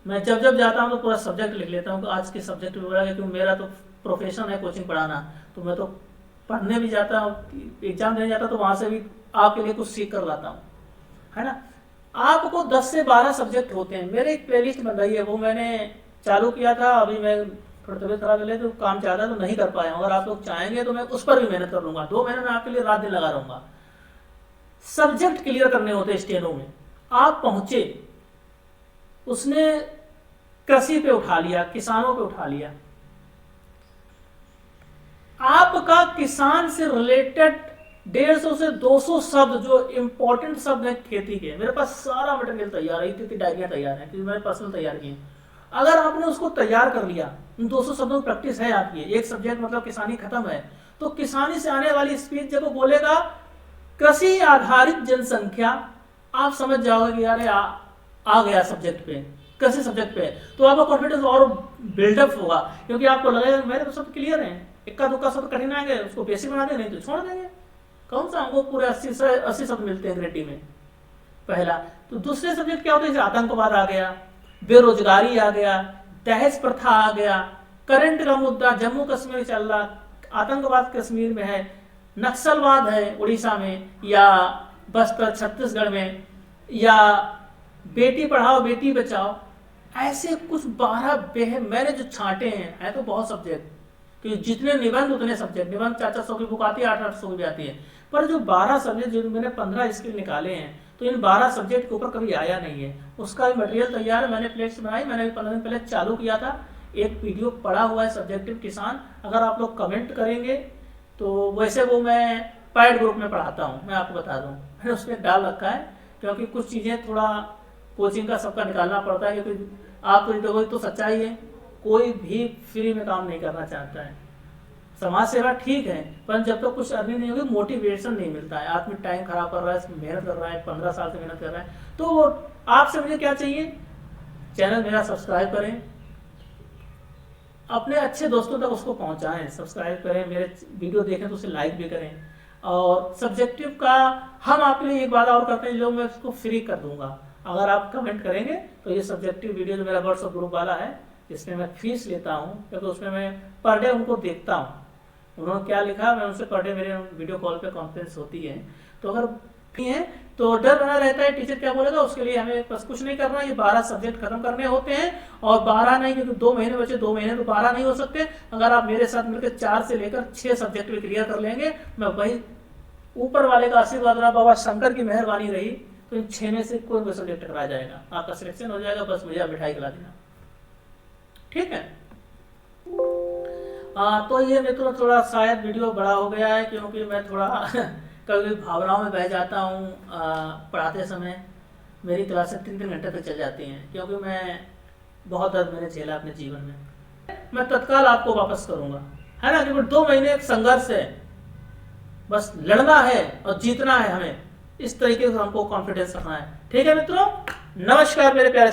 मैं जब जब जाता हूँ तो पूरा सब्जेक्ट लिख लेता हूँ, आज के सब्जेक्ट में बोला, क्योंकि मेरा तो प्रोफेशन है कोचिंग पढ़ाना, तो मैं तो पढ़ने भी जाता हूँ, एग्जाम देने जाता हूँ, तो वहां से भी आपके लिए कुछ सीख कर लाता हूँ, है ना। आपको 10 से 12 सब्जेक्ट होते हैं। मेरे एक प्लेलिस्ट बन रही है, वो मैंने चालू किया था, अभी मैं थोड़ा तबियत खराब है तो काम चाहता तो नहीं कर पाया। अगर आप लोग चाहेंगे तो मैं उस पर भी मेहनत कर लूंगा, 2 महीने में आपके लिए रात दिन लगा रहूंगा। सब्जेक्ट क्लियर करने होते हैं स्टेनो में। आप पहुंचे, उसने कृषि पे उठा लिया, किसानों पे उठा लिया, आपका किसान से रिलेटेड 150 से 200 शब्द जो इंपॉर्टेंट शब्द है खेती के, मेरे पास सारा मटेरियल तैयार है, इतनी डायरियां तैयार है क्योंकि मैंने पर्सनल तैयार की है। अगर आपने उसको तैयार कर लिया, उन 200 शब्दों की प्रैक्टिस है आपकी, एक सब्जेक्ट मतलब किसानी खत्म है, तो किसानी से आने वाली स्पीच जब वो बोलेगा कृषि आधारित जनसंख्या, आप समझ जाओगे कि यार आ गया सब्जेक्ट पे, कृषि सब्जेक्ट पे, तो आपका कॉन्फिडेंस और बिल्डअप होगा, क्योंकि आपको लगेगा मेरे तो सब क्लियर है, इक्का दुक्का शब्द कठिन आएंगे उसको बेसिक बना देंगे, नहीं तो छोड़ देंगे। कौन सा हमको पूरे 80 शब्द मिलते हैं ग्रेड डी में, पहला। तो दूसरे सब्जेक्ट क्या होते हैं, आतंकवाद आ गया, बेरोजगारी आ गया, दहेज प्रथा आ गया, करंट का मुद्दा जम्मू कश्मीर चल रहा, आतंकवाद कश्मीर में है, नक्सलवाद है उड़ीसा में या बस्तर छत्तीसगढ़ में, या बेटी पढ़ाओ बेटी बचाओ, ऐसे कुछ 12 मैंने जो छांटे हैं, है तो बहुत सब्जेक्ट, कि जितने निबंध उतने सब्जेक्ट, निबंध 400 की बुक आती है, 800 की भी आती है, पर जो 12 सब्जेक्ट जो मैंने 15 स्किल निकाले हैं, तो इन 12 सब्जेक्ट के ऊपर कभी आया नहीं है। उसका भी मटेरियल तैयार है, मैंने प्लेलिस्ट बनाई, मैंने 15 दिन पहले चालू किया था, एक पीडीएफ पड़ा हुआ है सब्जेक्टिव किसान, अगर आप लोग कमेंट करेंगे तो वैसे वो मैं पैड ग्रुप में पढ़ाता हूँ, मैं आपको बता दूँ, मैंने उसमें डाल रखा है, क्योंकि कुछ चीज़ें थोड़ा कोचिंग का सबका निकालना पड़ता है, क्योंकि आप तो देखो तो सच्चाई है, कोई भी फ्री में काम नहीं करना चाहता है। समाज सेवा ठीक है, पर जब तक तो कुछ अर्निंग नहीं होगी, मोटिवेशन नहीं मिलता है, आदमी टाइम खराब कर रहा है, मेहनत कर रहा है, 15 साल से मेहनत कर रहा है, तो वो आपसे मुझे क्या चाहिए, चैनल मेरा सब्सक्राइब करें, अपने अच्छे दोस्तों तक उसको पहुंचाएं, सब्सक्राइब करें, मेरे वीडियो देखें तो उसे लाइक भी करें। और सब्जेक्टिव का हम आपके लिए एक बात और करते हैं, जो मैं उसको फ्री कर दूंगा, अगर आप कमेंट करेंगे तो ये सब्जेक्टिव वीडियो जो मेरा व्हाट्सएप ग्रुप वाला है, इसमें मैं फीस लेता हूँ, क्योंकि उसमें मैं पर डे उनको देखता हूँ, उन्होंने क्या लिखा, मैं उनसे पर डे मेरे वीडियो कॉल पे कॉन्फ्रेंस होती है, तो अगर फ्री है तो डर बना रहता है टीचर क्या बोलेगा, उसके लिए हमें बस कुछ नहीं करना, ये 12 सब्जेक्ट खत्म करने होते हैं, और 12 नहीं, क्योंकि 2 महीने बचे, 2 महीने तो 12 नहीं हो सकते, अगर आप मेरे साथ मिलकर 4 से लेकर 6 सब्जेक्ट भी क्लियर कर लेंगे, मैं वही ऊपर वाले का आशीर्वाद रहा, बाबा शंकर की मेहरबानी रही, तो इन 6 में से कोई भी सब्जेक्ट टकरा जाएगा, आपका सिलेक्शन हो जाएगा, बस मुझे मिठाई खिला देना, ठीक है। तो ये मित्रों थोड़ा शायद वीडियो बड़ा हो गया है, क्योंकि मैं थोड़ा कभी भावनाओं में बह जाता हूँ, पढ़ाते समय मेरी क्लासें 3-3 घंटे तक चल जाती हैं, क्योंकि मैं बहुत दर्द मैंने झेला अपने जीवन में। मैं तत्काल आपको वापस करूँगा, है ना, क्योंकि 2 महीने एक संघर्ष है, बस लड़ना है और जीतना है हमें, इस तरीके से हमको कॉन्फिडेंस रखना है, ठीक है मित्रों। नमस्कार मेरे प्यारे